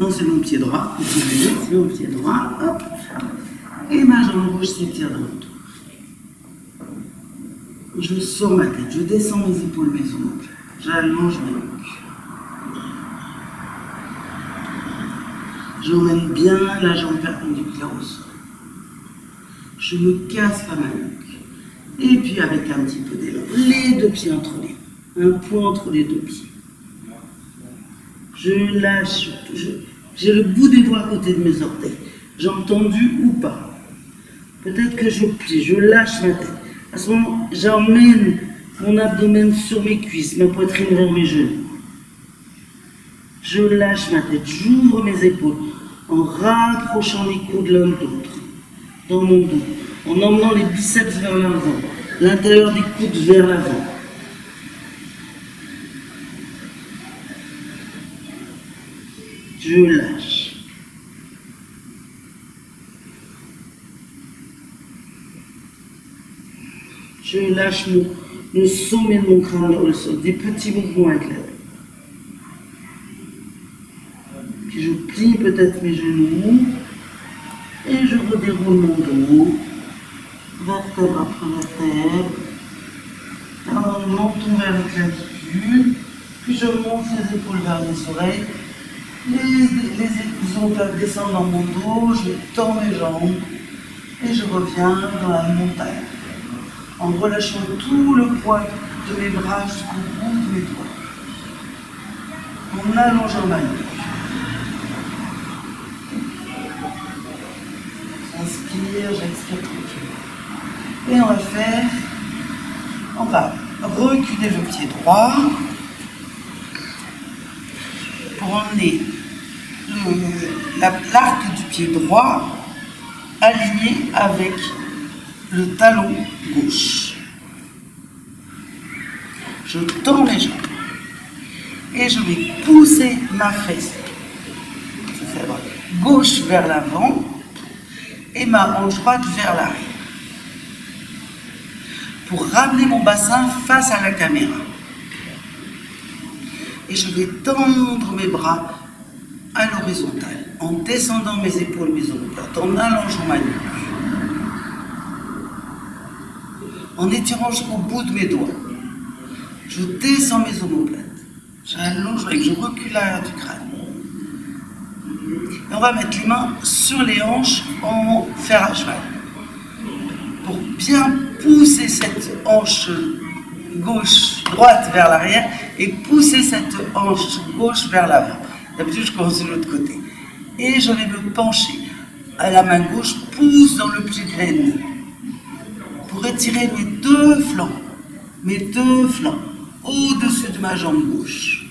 Non, c'est mon pied droit, c'est mon pied droit, hop. Et ma jambe gauche s'étire dans le dos. Je sors ma tête, je descends mes épaules, mes omoplates. J'allonge ma nuque. J'emmène bien la jambe perpendiculaire au sol. Je me casse pas ma nuque. Et puis avec un petit peu d'élan, les deux pieds entre les mains. Un point entre les deux pieds. Je lâche, j'ai le bout des doigts à côté de mes orteils. J'ai entendu ou pas. Peut-être que je plie, je lâche ma tête. À ce moment, j'emmène mon abdomen sur mes cuisses, ma poitrine vers mes genoux. Je lâche ma tête, j'ouvre mes épaules en rapprochant les coudes l'un de l'autre dans mon dos, en emmenant les biceps vers l'avant, l'intérieur des coudes vers l'avant. Je lâche. Je lâche le sommet de mon crâne dans le sol, des petits mouvements avec la tête. Puis je plie peut-être mes genoux et je redéroule mon dos, vertèbre après vertèbre, alors le menton vers le clavicule, puis je monte les épaules vers les oreilles, les omoplates descendent dans mon dos, je tends mes jambes et je reviens dans la montagne, en relâchant tout le poids de mes bras jusqu'au bout de mes doigts, en allongeant ma nuque. J'inspire, j'expire tranquillement. Et on va reculer le pied droit pour emmener l'arc du pied droit aligné avec le talon gauche. Je tends les jambes et je vais pousser ma fesse gauche vers l'avant et ma hanche droite vers l'arrière pour ramener mon bassin face à la caméra. Et je vais tendre mes bras à l'horizontale en descendant mes épaules, mes omoplates, en allongeant ma nuque, en étirant jusqu'au bout de mes doigts. Je descends mes omoplates, j'allonge et je recule l'arrière du crâne. Et on va mettre les mains sur les hanches en fer à cheval pour bien pousser cette hanche droite vers l'arrière et pousser cette hanche gauche vers l'avant. D'habitude, je commence de l'autre côté. Et je vais me pencher. À la main gauche, pousse dans le pli de l'aine pour étirer mes deux flancs au-dessus de ma jambe gauche.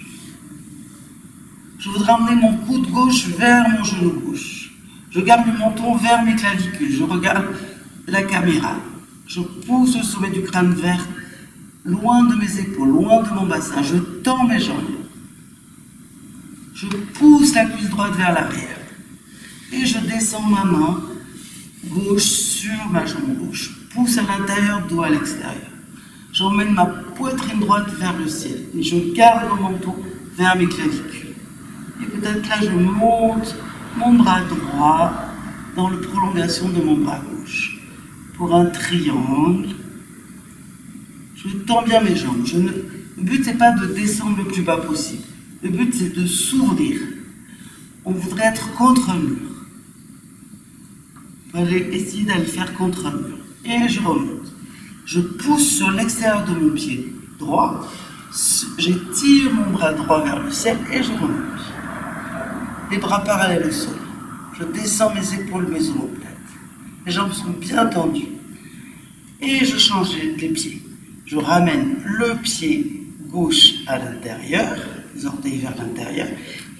Je voudrais emmener mon coude gauche vers mon genou gauche. Je garde le menton vers mes clavicules. Je regarde la caméra. Je pousse le sommet du crâne vers loin de mes épaules, loin de mon bassin. Je tends mes jambes. Je pousse la cuisse droite vers l'arrière. Et je descends ma main gauche sur ma jambe gauche. Pousse à l'intérieur, dos à l'extérieur. J'emmène ma poitrine droite vers le ciel. Et je garde mon menton vers mes clavicules. Et peut-être là, je monte mon bras droit dans la prolongation de mon bras gauche. Pour un triangle. Je tends bien mes jambes. Le but, c'est pas de descendre le plus bas possible. Le but, c'est de s'ouvrir. On voudrait être contre un mur. On va essayer d'aller faire contre un mur. Et je remonte. Je pousse sur l'extérieur de mon pied droit. J'étire mon bras droit vers le ciel et je remonte. Les bras parallèles au sol. Je descends mes épaules, mes omoplates. Les jambes sont bien tendues. Et je change les pieds. Je ramène le pied gauche à l'intérieur, les orteils vers l'intérieur,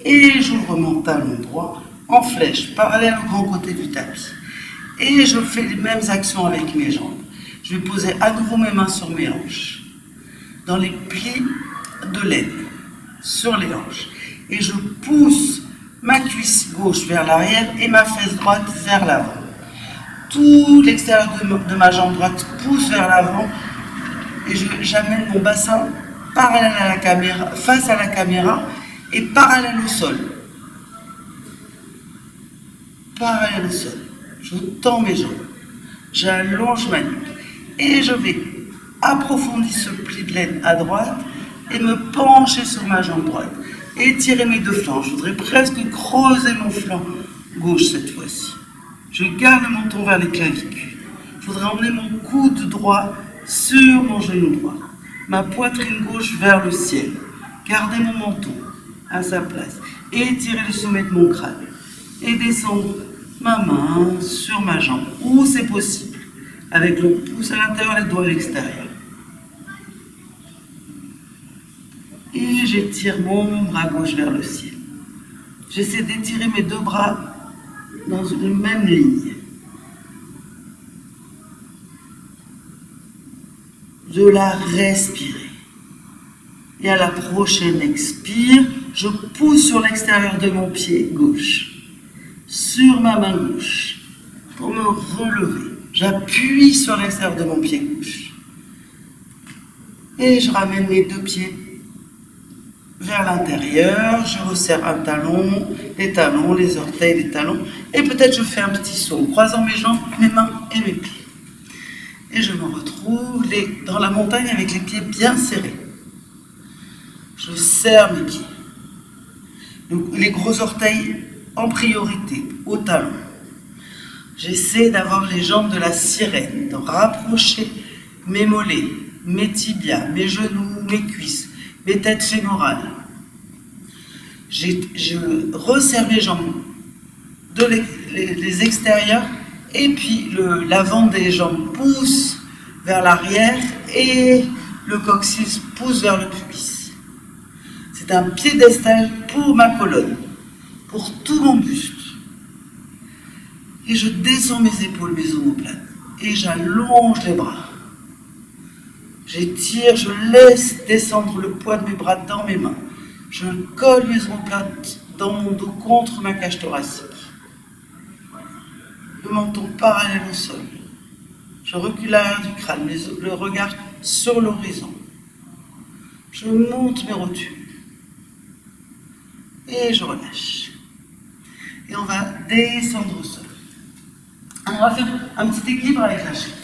et j'ouvre mon talon droit en flèche, parallèle au grand côté du tapis. Et je fais les mêmes actions avec mes jambes. Je vais poser à nouveau mes mains sur mes hanches, dans les plis de l'aine, sur les hanches. Et je pousse ma cuisse gauche vers l'arrière et ma fesse droite vers l'avant. Tout l'extérieur de ma jambe droite pousse vers l'avant et j'amène mon bassin parallèle à la caméra, face à la caméra et parallèle au sol. Parallèle au sol. Je tends mes jambes, j'allonge ma nuque et je vais approfondis ce pli de laine à droite et me pencher sur ma jambe droite. Étirer mes deux flancs. Je voudrais presque creuser mon flanc gauche cette fois-ci. Je garde le menton vers les clavicules. Je voudrais emmener mon coude droit sur mon genou droit. Ma poitrine gauche vers le ciel. Garder mon menton à sa place. Étirer le sommet de mon crâne. Et descendre ma main sur ma jambe, où c'est possible, avec le pouce à l'intérieur et le doigt à l'extérieur. Et j'étire mon bras gauche vers le ciel. J'essaie d'étirer mes deux bras dans une même ligne. De la respirer. Et à la prochaine expire, je pousse sur l'extérieur de mon pied gauche, sur ma main gauche, pour me relever. J'appuie sur l'extérieur de mon pied gauche. Et je ramène mes deux pieds vers l'intérieur. Je resserre un talon, les orteils, les talons. Et peut-être je fais un petit saut, en croisant mes jambes, mes mains et mes pieds. Et je me retrouve dans la montagne avec les pieds bien serrés. Je serre mes pieds. Donc, les gros orteils en priorité, au talon. J'essaie d'avoir les jambes de la sirène, de rapprocher mes mollets, mes tibias, mes genoux, mes cuisses, mes têtes fémorales. Je resserre mes jambes les extérieurs et puis l'avant des jambes pousse vers l'arrière et le coccyx pousse vers le pubis. C'est un piédestal pour ma colonne, pour tout mon buste. Et je descends mes épaules, mes omoplates, et j'allonge les bras. J'étire, je laisse descendre le poids de mes bras dans mes mains. Je colle mes omoplates dans mon dos contre ma cage thoracique. Le menton parallèle au sol. Je recule l'arrière du crâne, le regard sur l'horizon. Je monte mes rotules. Et je relâche. Et on va descendre au sol. On va faire un petit équilibre avec la chaise.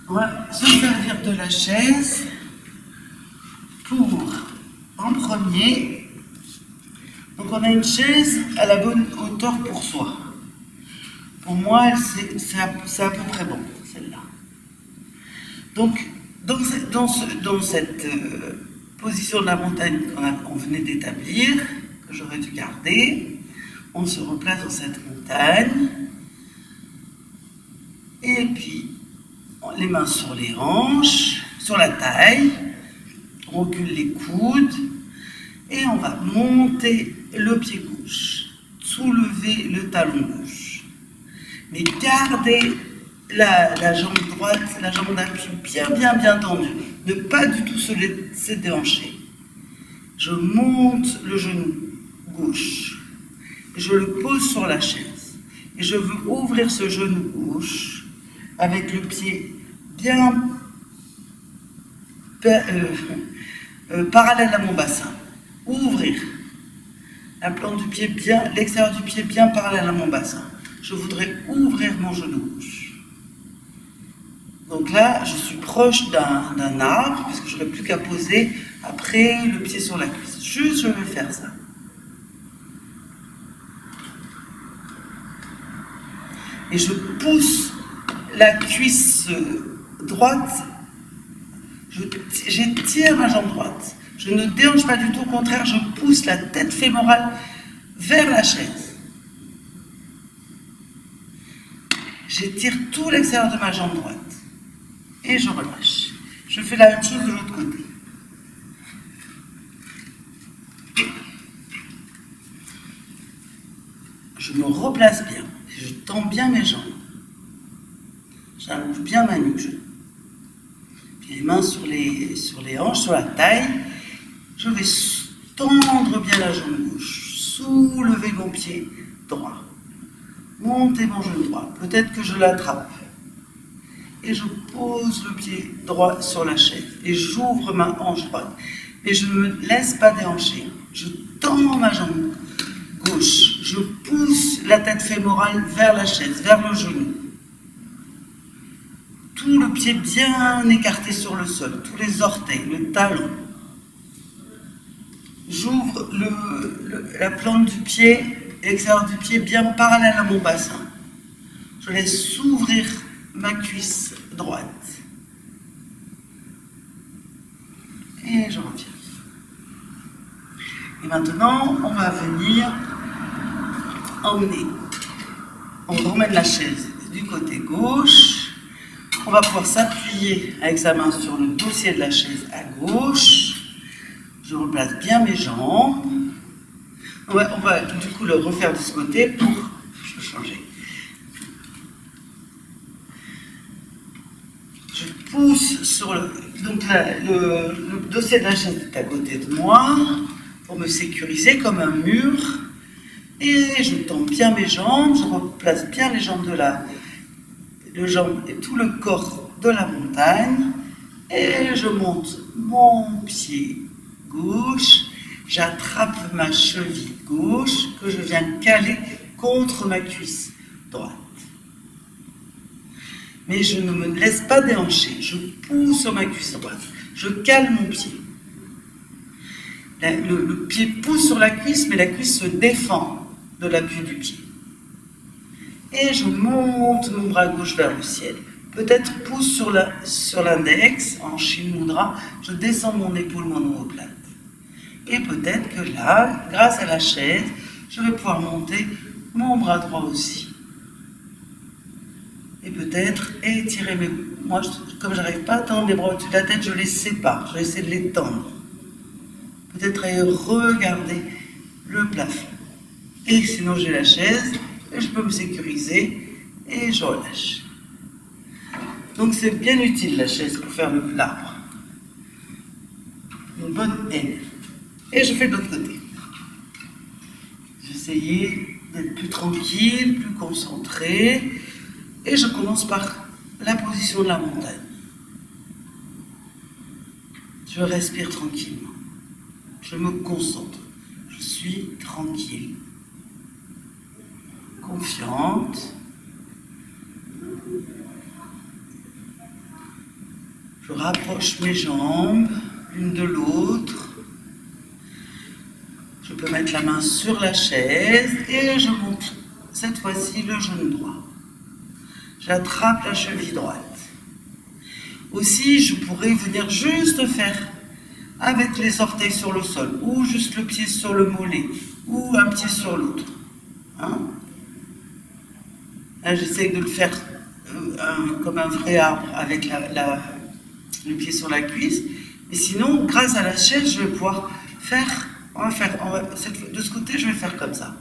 On va se servir de la chaise pour, en premier, donc on a une chaise à la bonne hauteur pour soi. Pour moi, c'est à peu près bon, celle-là. Donc, dans cette position de la montagne qu'on venait d'établir, que j'aurais dû garder, on se replace dans cette montagne, et puis les mains sur les hanches, sur la taille, on recule les coudes, et on va monter le pied gauche, soulever le talon gauche, mais garder la jambe droite, la jambe d'appui bien tendue, ne pas du tout se déhancher. Je monte le genou gauche, et je le pose sur la chaise, et je veux ouvrir ce genou gauche avec le pied bien parallèle à mon bassin. Ouvrir la plante du pied bien, l'extérieur du pied bien parallèle à mon bassin. Je voudrais ouvrir mon genou gauche. Donc là, je suis proche d'un arbre, parce que je n'aurai plus qu'à poser après le pied sur la cuisse. Juste, je vais faire ça. Et je pousse la cuisse droite, j'étire ma jambe droite. Je ne déhanche pas du tout, au contraire, je pousse la tête fémorale vers la chaise. J'étire tout l'extérieur de ma jambe droite. Et je relâche. Je fais la même chose de l'autre côté. Je me replace bien. Je tends bien mes jambes. J'allonge bien ma nuque. Puis les mains sur les hanches, sur la taille. Je vais tendre bien la jambe gauche. Soulever mon pied droit. Monter mon genou droit. Peut-être que je l'attrape. Et je pose le pied droit sur la chaise. Et j'ouvre ma hanche droite. Et je ne me laisse pas déhancher. Je tends ma jambe gauche. Je pousse la tête fémorale vers la chaise, vers le genou. tout le pied bien écarté sur le sol, tous les orteils, le talon. J'ouvre la plante du pied, l'extérieur du pied bien parallèle à mon bassin. Je laisse s'ouvrir ma cuisse droite. Et je reviens. Et maintenant, on va venir emmener. On remène la chaise du côté gauche. On va pouvoir s'appuyer avec sa main sur le dossier de la chaise à gauche. Je replace bien mes jambes. On va du coup le refaire de ce côté pour changer. Je pousse sur le dossier de la chaise est à côté de moi pour me sécuriser comme un mur. Et je tends bien mes jambes, je replace bien les jambes et tout le corps de la montagne. Et je monte mon pied gauche, j'attrape ma cheville gauche que je viens caler contre ma cuisse droite. Mais je ne me laisse pas déhancher, je pousse sur ma cuisse droite, je cale mon pied. Le pied pousse sur la cuisse, mais la cuisse se défend de l'appui du pied. Et je monte mon bras gauche vers le ciel. Peut-être pousse sur l'index, en Shin Mudra, je descends mon épaule, mon omoplate. Et peut-être que là, grâce à la chaise, je vais pouvoir monter mon bras droit aussi. Et peut-être étirer mes... Moi, comme je n'arrive pas à tendre les bras au-dessus de la tête, je les sépare, je vais essayer de les tendre. Peut-être regarder le plafond. Et sinon, j'ai la chaise, et je peux me sécuriser, et je relâche. Donc c'est bien utile la chaise pour faire l'arbre. Une bonne aide. Et je fais de l'autre côté. J'essayais d'être plus tranquille, plus concentré. Et je commence par la position de la montagne. Je respire tranquillement. Je me concentre. Je suis tranquille. Confiante. Je rapproche mes jambes l'une de l'autre. Je peux mettre la main sur la chaise et je monte cette fois-ci le genou droit. J'attrape la cheville droite. Aussi, je pourrais venir juste faire avec les orteils sur le sol, ou juste le pied sur le mollet, ou un pied sur l'autre. Hein? Là, j'essaie de le faire comme un vrai arbre avec le pied sur la cuisse. Mais sinon, grâce à la chaise, je vais pouvoir faire, de ce côté, je vais faire comme ça.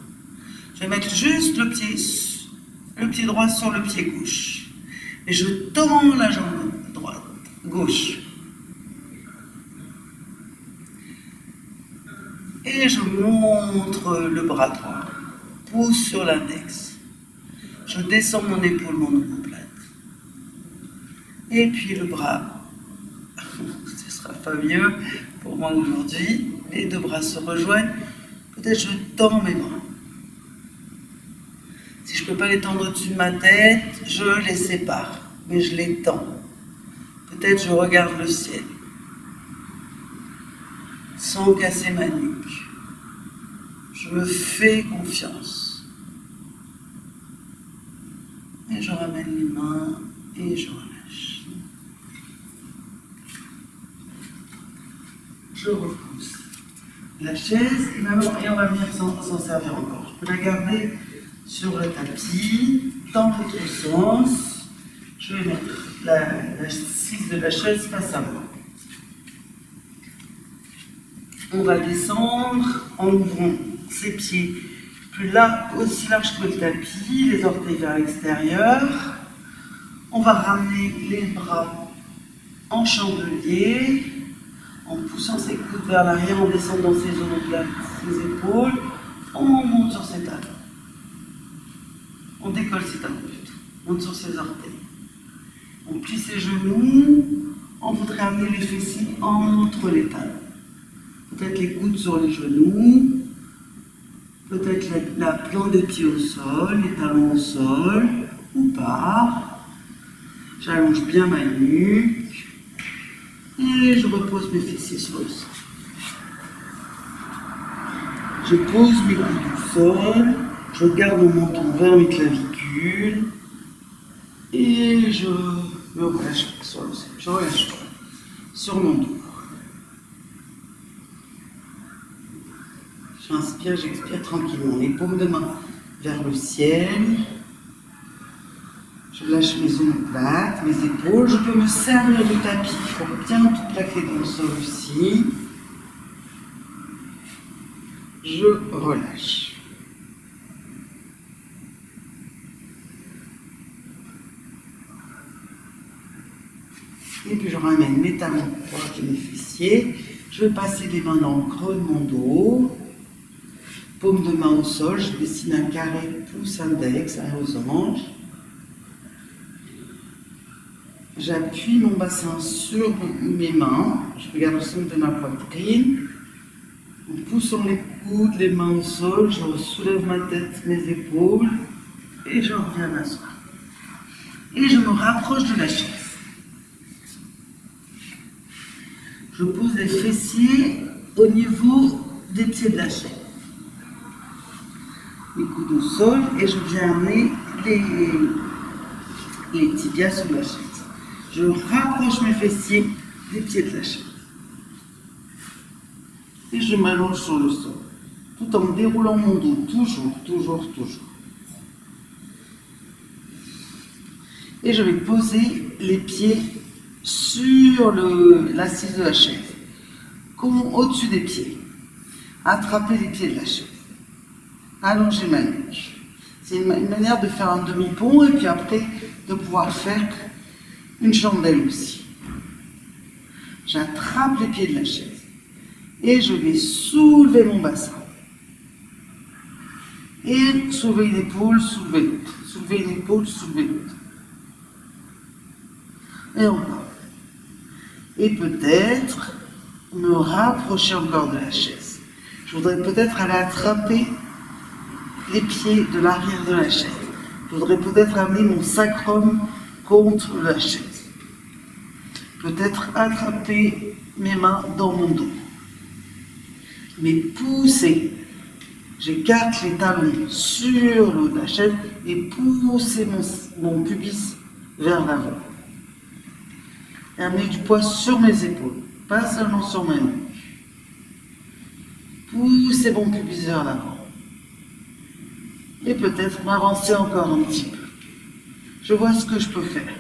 Je vais mettre juste le pied droit sur le pied gauche. Et je tends la jambe droite, gauche. Et je montre le bras droit. Pousse sur l'index. Je descends mon épaule, mon omoplate. Et puis le bras. Ce sera pas mieux pour moi aujourd'hui. Les deux bras se rejoignent. Peut-être je tends mes bras. Si je ne peux pas les tendre au-dessus de ma tête, je les sépare. Mais je les tends. Peut-être je regarde le ciel. Sans casser ma nuque. Je me fais confiance. Et je ramène les mains et je relâche. Je repousse la chaise et on va venir s'en servir encore. Je peux la garder sur le tapis, dans l'autre sens. Je vais mettre la cisse de la chaise face à moi. On va descendre en ouvrant ses pieds plus là, aussi large que le tapis, les orteils vers l'extérieur. On va ramener les bras en chandelier, en poussant ses coudes vers l'arrière, en descendant ses omoplates, ses épaules. On monte sur ses talons. On décolle ses talons plutôt. On monte sur ses orteils. On plie ses genoux. On voudrait amener les fessiers entre les talons. Peut-être les coudes sur les genoux, peut-être la plante des pieds au sol, les talons au sol, ou pas. J'allonge bien ma nuque et je repose mes fessiers sur le sol. Je pose mes coudes au sol, je garde mon menton vers mes clavicules et je me relâche sur le sol. Je relâche sur mon dos. J'inspire, j'expire tranquillement. Les paumes de main vers le ciel. Je lâche mes omoplates, mes épaules. Je peux me servir du tapis pour bien tout plaquer dans le sol aussi. Je relâche. Et puis je ramène mes talons proches de mes fessiers. Je vais passer les mains dans le creux de mon dos. Paume de main au sol, je dessine un carré pouce index, un losange. J'appuie mon bassin sur mes mains, je regarde le centre de ma poitrine. En poussant les coudes, les mains au sol, je soulève ma tête, mes épaules et je reviens m'asseoir. Et je me rapproche de la chaise. Je pose les fessiers au niveau des pieds de la chaise. Les coudes au sol et je viens amener les tibias sur la chaise. Je rapproche mes fessiers des pieds de la chaise. Et je m'allonge sur le sol, tout en déroulant mon dos, toujours, toujours, toujours. Et je vais poser les pieds sur l'assise de la chaise, comme au-dessus des pieds. Attraper les pieds de la chaise. Allonger ma nuque. C'est une manière de faire un demi-pont et puis après de pouvoir faire une chandelle aussi. J'attrape les pieds de la chaise et je vais soulever mon bassin. Et soulever une épaule, soulever l'autre. Soulever une épaule, soulever l'autre. Et encore. Et peut-être me rapprocher encore de la chaise. Je voudrais peut-être aller attraper les pieds de l'arrière de la chaise. Je voudrais peut-être amener mon sacrum contre la chaise. Peut-être attraper mes mains dans mon dos. Mais pousser. J'écarte les talons sur le haut de la chaise et pousser mon pubis vers l'avant. Et amener du poids sur mes épaules, pas seulement sur mes mains. Pousser mon pubis vers l'avant. Et peut-être m'avancer encore un petit peu. Je vois ce que je peux faire.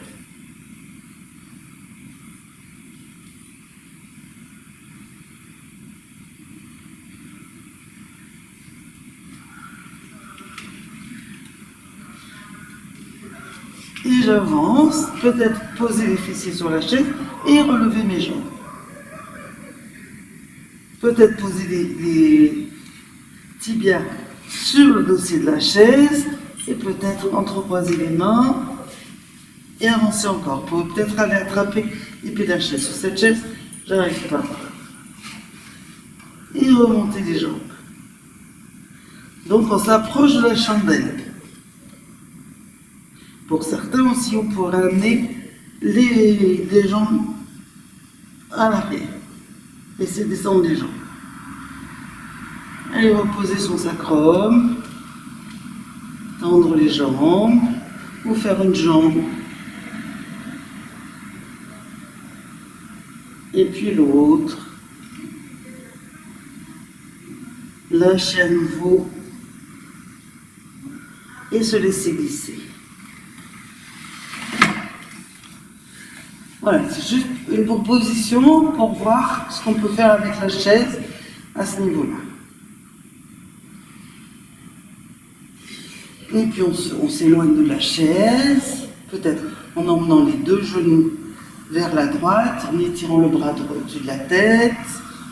Et j'avance, peut-être poser les fessiers sur la chaise et relever mes jambes. Peut-être poser les tibias sur le dossier de la chaise et peut-être entrecroiser les mains et avancer encore. Pour peut-être aller attraper les pieds de la chaise. Sur cette chaise, j'arrive pas. Et remonter les jambes. Donc on s'approche de la chandelle. Pour certains aussi, on pourrait amener les jambes à l'arrière. Laisser descendre les jambes. Et reposer son sacrum. Tendre les jambes. Ou faire une jambe. Et puis l'autre. Lâcher à nouveau. Et se laisser glisser. Voilà, c'est juste une proposition pour voir ce qu'on peut faire avec la chaise à ce niveau-là. Et puis on s'éloigne de la chaise, peut-être en emmenant les deux genoux vers la droite, en étirant le bras droit au-dessus de la tête,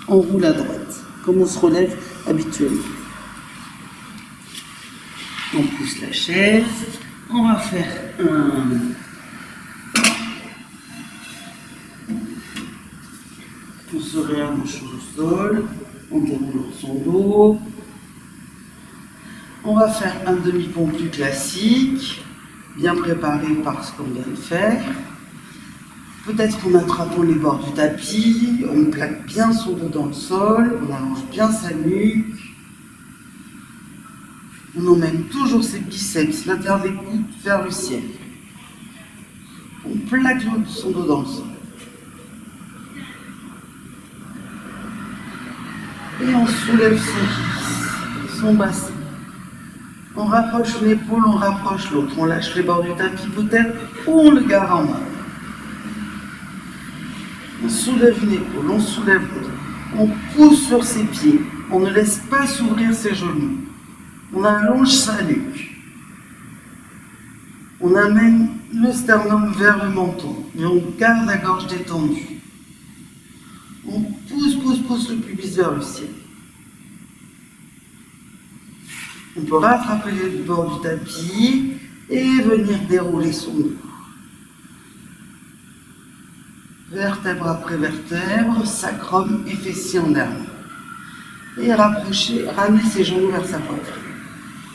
on roule à droite, comme on se relève habituellement. On pousse la chaise, on va faire on se réallonge sur le sol, en déroulant son dos. On va faire un demi-pont plus classique, bien préparé par ce qu'on vient de faire. Peut-être en attrapant les bords du tapis, on plaque bien son dos dans le sol, on allonge bien sa nuque. On emmène toujours ses biceps, l'intérieur des coudes vers le ciel. On plaque son dos dans le sol. Et on soulève son bassin. On rapproche une épaule, on rapproche l'autre. On lâche les bords du tapis peut-être, ou on le garde en main. On soulève une épaule, on soulève l'autre. On pousse sur ses pieds. On ne laisse pas s'ouvrir ses genoux. On allonge sa nuque. On amène le sternum vers le menton. Et on garde la gorge détendue. On pousse le pubis vers le ciel. On peut rattraper le bord du tapis et venir dérouler son dos. Vertèbre après vertèbre, sacrum et fessier en dernier. Et ramener ses genoux vers sa poitrine.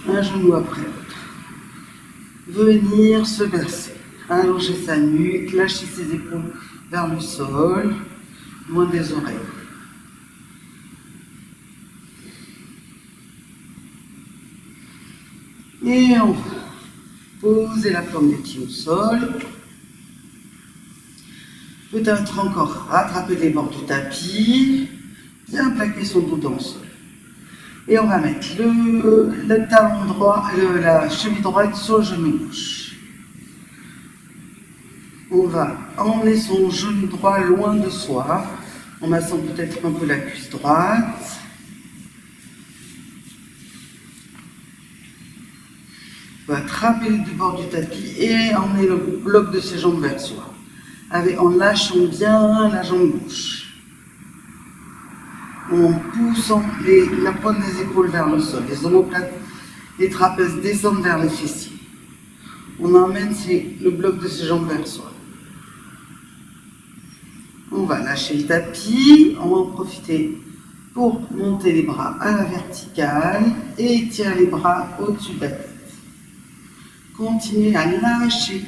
Un genou après l'autre. Venir se verser. Allonger sa nuque, lâcher ses épaules vers le sol, loin des oreilles. Et on va poser la paume des pieds au sol. Peut-être encore rattraper les bords du tapis, bien plaquer son dos dans le sol. Et on va mettre le talon droit, la cheville droite sur le genou gauche. On va emmener son genou droit loin de soi, en massant peut-être un peu la cuisse droite. On va attraper les deux bords du tapis et emmener le bloc de ses jambes vers soi, en lâchant bien la jambe gauche. En poussant la pointe des épaules vers le sol, les omoplates, les trapèzes descendent vers les fessiers. On emmène le bloc de ses jambes vers soi. On va lâcher le tapis, on va en profiter pour monter les bras à la verticale et étirer les bras au-dessus de la tête. Continuez à lâcher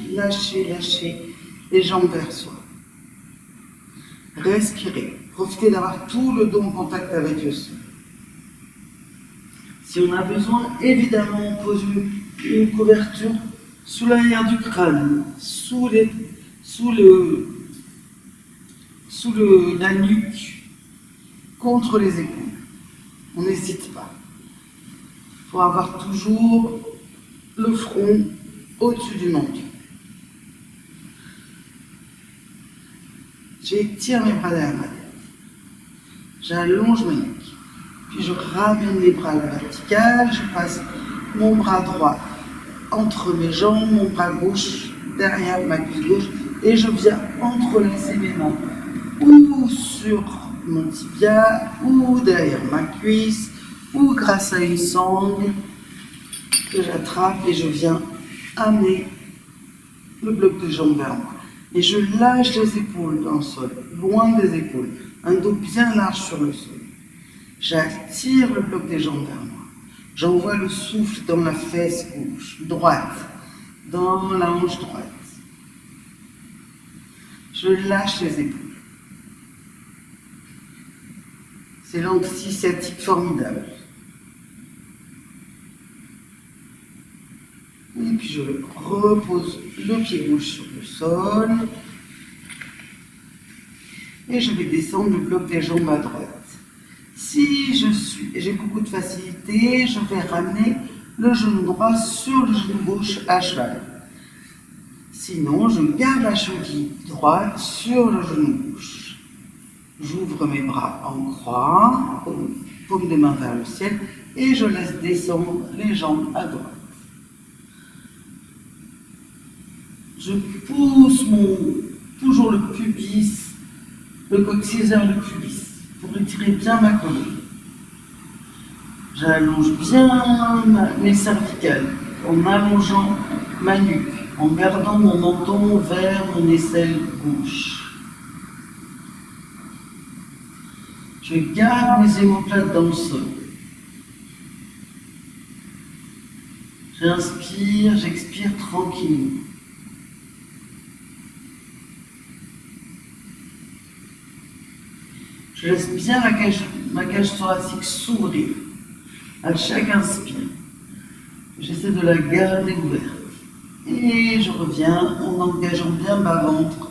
les jambes vers soi. Respirez. Profitez d'avoir tout le dos en contact avec le sol. Si on a besoin, évidemment, on pose une couverture sous l'arrière du crâne, sous la nuque, contre les épaules. On n'hésite pas. Il faut avoir toujours le front au-dessus du menton. J'étire mes bras derrière ma tête. J'allonge ma nuque. Puis je ramène les bras à la verticale. Je passe mon bras droit entre mes jambes, mon bras gauche derrière ma cuisse gauche. Et je viens entrelacer mes mains ou sur mon tibia, ou derrière ma cuisse, ou grâce à une sangle que j'attrape et je viens amener le bloc de jambes vers moi. Et je lâche les épaules dans le sol, loin des épaules, un dos bien large sur le sol. J'attire le bloc des jambes vers moi. J'envoie le souffle dans la fesse gauche, droite, dans la hanche droite. Je lâche les épaules. C'est l'anti-sciatique formidable. Et puis je repose le pied gauche sur le sol. Et je vais descendre le bloc des jambes à droite. Si j'ai beaucoup de facilité, je vais ramener le genou droit sur le genou gauche à cheval. Sinon, je garde la cheville droite sur le genou gauche. J'ouvre mes bras en croix, paume des mains vers le ciel, et je laisse descendre les jambes à droite. Je pousse toujours le pubis, le coccyx vers le pubis, pour étirer bien ma colonne. J'allonge bien mes cervicales, en allongeant ma nuque, en gardant mon menton vers mon aisselle gauche. Je garde mes omoplates dans le sol. J'inspire, j'expire tranquillement. Je laisse bien ma cage thoracique s'ouvrir à chaque inspire. J'essaie de la garder ouverte. Et je reviens en engageant bien ma ventre,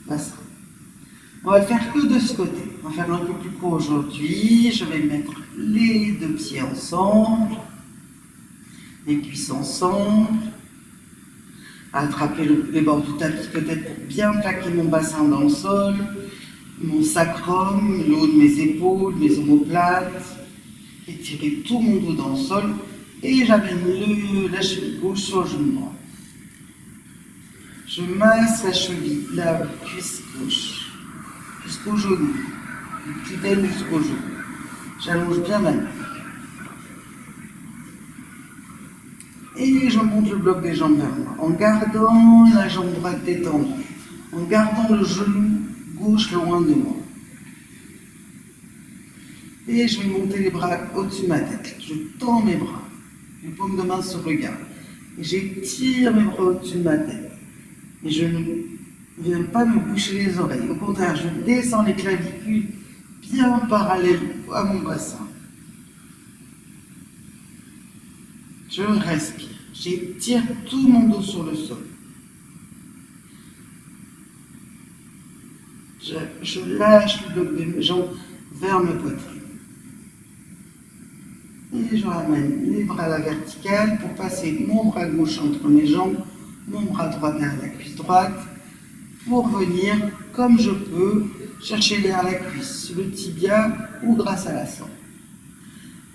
bassin. On va le faire que de ce côté. On va faire un peu plus court aujourd'hui. Je vais mettre les deux pieds ensemble, les cuisses ensemble, attraper les bords du tapis peut-être pour bien plaquer mon bassin dans le sol, mon sacrum, le haut de mes épaules, mes omoplates, étirer tout mon dos dans le sol et j'amène la cheville gauche sur le genou droit. Je masse la cheville, la cuisse gauche, jusqu'au genou, du petit aile jusqu'au genou. J'allonge bien ma main. Et je monte le bloc des jambes vers moi, en gardant la jambe droite détendue, en gardant le genou gauche loin de moi. Et je vais monter les bras au-dessus de ma tête. Je tends mes bras, les paumes de main se regardent. Et j'étire mes bras au-dessus de ma tête. Et je ne viens pas me boucher les oreilles. Au contraire, je descends les clavicules bien parallèles à mon bassin. Je respire. J'étire tout mon dos sur le sol. Je lâche le bloc de mes jambes vers ma poitrine. Et je ramène les bras à la verticale pour passer mon bras gauche entre mes jambes, mon bras droit derrière la cuisse droite, pour venir, comme je peux, chercher derrière la cuisse, le tibia ou grâce à la sangle.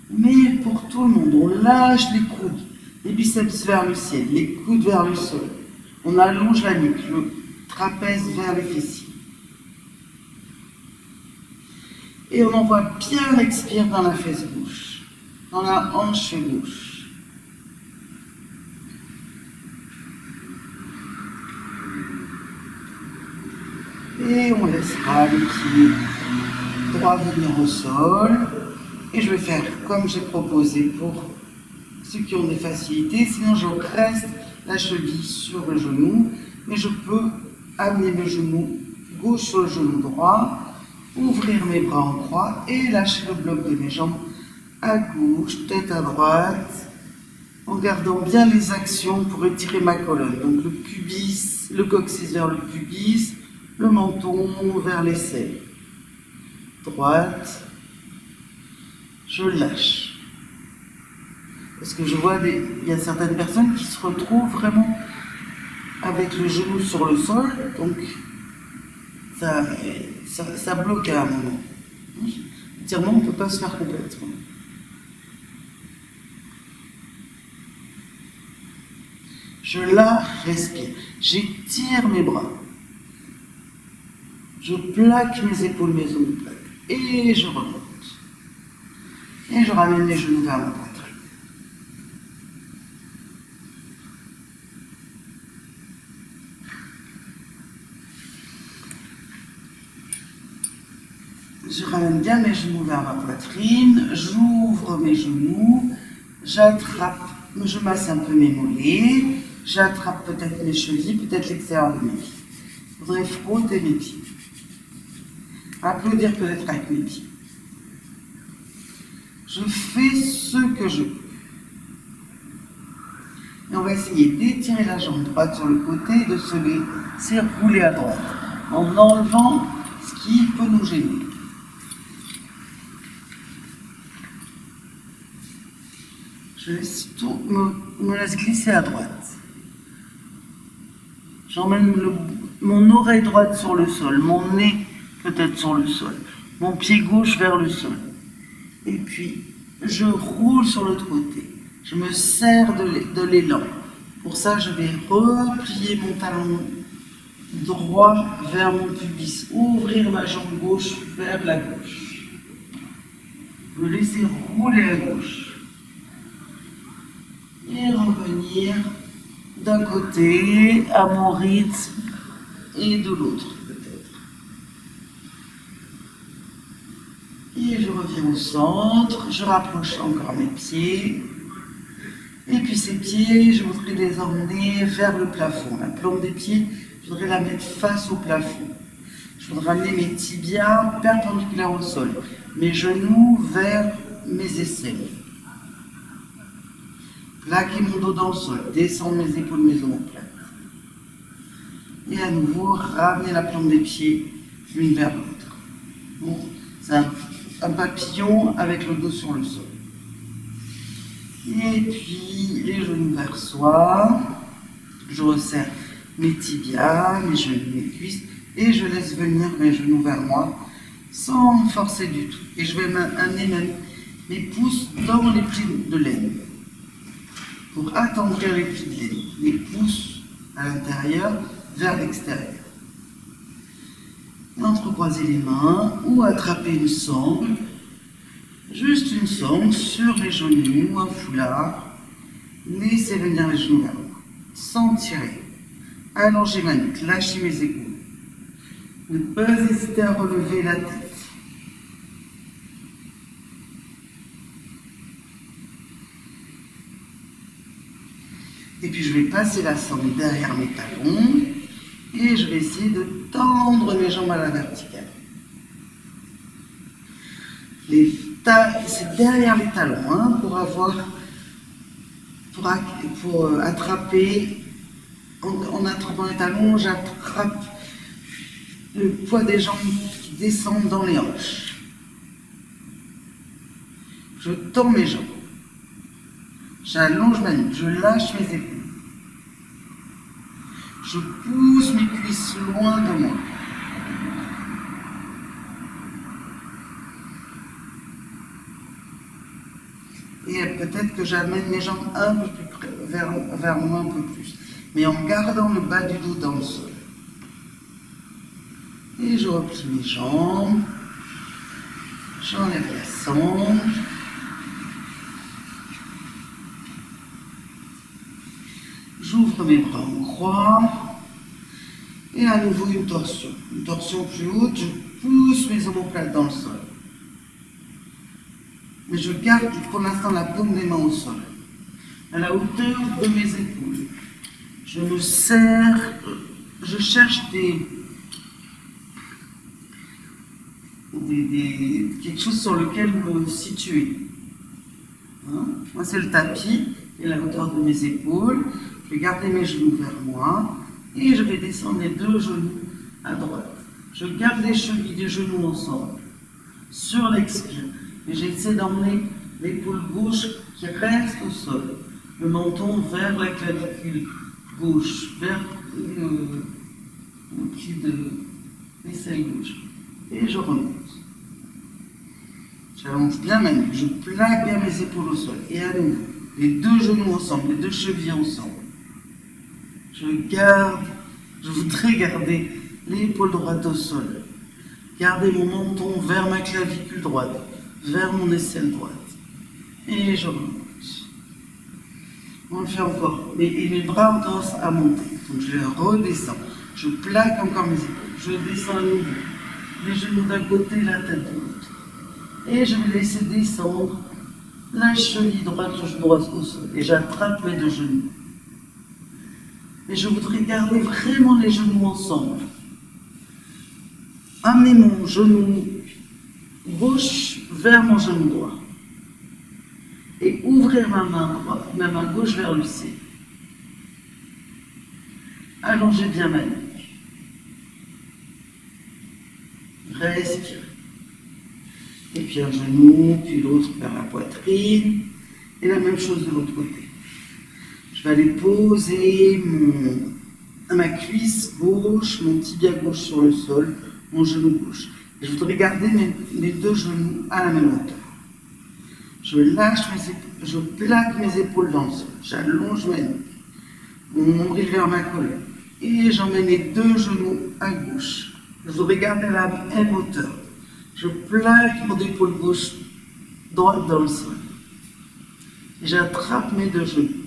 Mais pour tout le monde, on lâche les coudes, les biceps vers le ciel, les coudes vers le sol. On allonge la nuque, le trapèze vers les fessiers. Et on envoie bien l'expire dans la fesse gauche, dans la hanche gauche. Et on laissera le pied droit venir au sol. Et je vais faire comme j'ai proposé pour ceux qui ont des facilités. Sinon, je reste la cheville sur le genou. Mais je peux amener le genou gauche sur le genou droit, ouvrir mes bras en croix et lâcher le bloc de mes jambes à gauche, tête à droite, en gardant bien les actions pour étirer ma colonne. Donc le pubis, le coccyx vers le pubis, le menton vers l'aisselle. Droite, je lâche. Parce que je vois, il y a certaines personnes qui se retrouvent vraiment avec le genou sur le sol, donc ça bloque à un moment. L'étirement, on ne peut pas se faire complètement. Je la respire. J'étire mes bras. Je plaque mes épaules, mes omoplates. Et je remonte. Et je ramène les genoux vers ma poitrine. Je ramène bien mes genoux vers ma poitrine, j'ouvre mes genoux, j'attrape, je masse un peu mes mollets, j'attrape peut-être mes chevilles, peut-être l'extérieur de mes pieds. Je voudrais frotter mes pieds. Applaudir peut-être avec mes pieds. Je fais ce que je peux. Et on va essayer d'étirer la jambe droite sur le côté et de se laisser rouler à droite, en enlevant ce qui peut nous gêner. Je laisse tout me laisse glisser à droite. J'emmène mon oreille droite sur le sol, mon nez peut-être sur le sol, mon pied gauche vers le sol. Et puis, je roule sur l'autre côté. Je me sers de l'élan. Pour ça, je vais replier mon talon droit vers mon pubis, ouvrir ma jambe gauche vers la gauche. Me laisser rouler à gauche. Et revenir d'un côté à mon rythme et de l'autre peut-être. Et je reviens au centre, je rapproche encore mes pieds. Et puis ces pieds, je voudrais les emmener vers le plafond. La plante des pieds, je voudrais la mettre face au plafond. Je voudrais ramener mes tibias perpendiculaires au sol, mes genoux vers mes aisselles. Plaquer mon dos dans le sol, descendre mes épaules, mes omoplates. Et à nouveau, ramener la plante des pieds l'une vers l'autre. Bon, c'est un papillon avec le dos sur le sol. Et puis, les genoux vers soi. Je resserre mes tibias, mes genoux, mes cuisses. Et je laisse venir mes genoux vers moi, sans forcer du tout. Et je vais amener mes pouces dans les plis de laine. Pour attendrir les plis de laine. Les pouces à l'intérieur vers l'extérieur. Entrecroiser les mains ou attraper une sangle. Juste une sangle sur les genoux, un foulard. Laissez venir les genoux vers moi. Sans tirer. Allongez ma nuque, lâchez mes épaules. Ne pas hésiter à relever la tête. Et puis je vais passer la sangle derrière mes talons et je vais essayer de tendre mes jambes à la verticale. C'est derrière les talons hein, pour attraper. En attrapant les talons, j'attrape le poids des jambes qui descendent dans les hanches. Je tends mes jambes. J'allonge ma nuque, je lâche mes épaules. Je pousse mes cuisses loin de moi. Et peut-être que j'amène mes jambes un peu plus près, vers moi un peu plus. Mais en gardant le bas du dos dans le sol. Et je replie mes jambes. J'enlève la sangle. J'ouvre mes bras en croix. Et à nouveau une torsion. Une torsion plus haute, je pousse mes omoplates dans le sol. Mais je garde pour l'instant la paume des mains au sol. À la hauteur de mes épaules. Je me serre, je cherche quelque chose sur lequel me situer. Hein? Moi, c'est le tapis et la hauteur de mes épaules. Je vais garder mes genoux vers moi et je vais descendre les deux genoux à droite. Je garde les chevilles des genoux ensemble sur l'expire. Et j'essaie d'emmener l'épaule gauche qui reste au sol, le menton vers la clavicule gauche, vers le pied de l'aisselle gauche. Et je remonte. J'allonge bien ma nuque, je plaque bien mes épaules au sol. Et à nouveau, les deux genoux ensemble, les deux chevilles ensemble. Je voudrais garder l'épaule droite au sol. Garder mon menton vers ma clavicule droite, vers mon aisselle droite. Et je remonte. On le fait encore. Et mes bras ont tendance à monter. Donc je redescends. Je plaque encore mes épaules. Je descends à nouveau. Les genoux d'un côté, la tête de l'autre. Et je vais laisser descendre la cheville droite, le genou droit au sol. Et j'attrape mes deux genoux. Et je voudrais garder vraiment les genoux ensemble. Amener mon genou gauche vers mon genou droit. Et ouvrir ma main droite, ma main gauche vers le ciel. Allongez bien ma nuque. Respirez. Et puis un genou, puis l'autre vers la poitrine. Et la même chose de l'autre côté. Je vais aller poser ma cuisse gauche, mon tibia gauche sur le sol, mon genou gauche. Et je voudrais garder mes deux genoux à la même hauteur. Je lâche mes épaules, je plaque mes épaules dans le sol. J'allonge ma nuque. Mon nombril vers ma colonne. Et j'emmène les deux genoux à gauche. Je voudrais garder la même hauteur. Je plaque mon épaule gauche droite dans le sol. Et j'attrape mes deux genoux.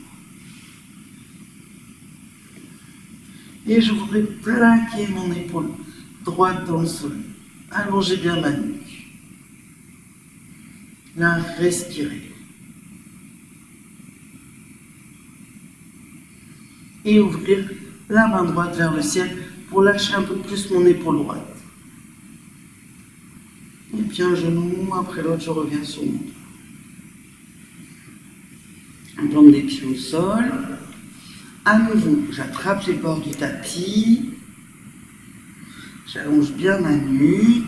Et je voudrais plaquer mon épaule droite dans le sol. Allongez bien ma nuque. Là, respirez. Et ouvrir la main droite vers le ciel pour lâcher un peu plus mon épaule droite. puis un genou, après l'autre, je reviens sur mon dos. Je plante des pieds au sol. À nouveau, j'attrape les bords du tapis. J'allonge bien ma nuque.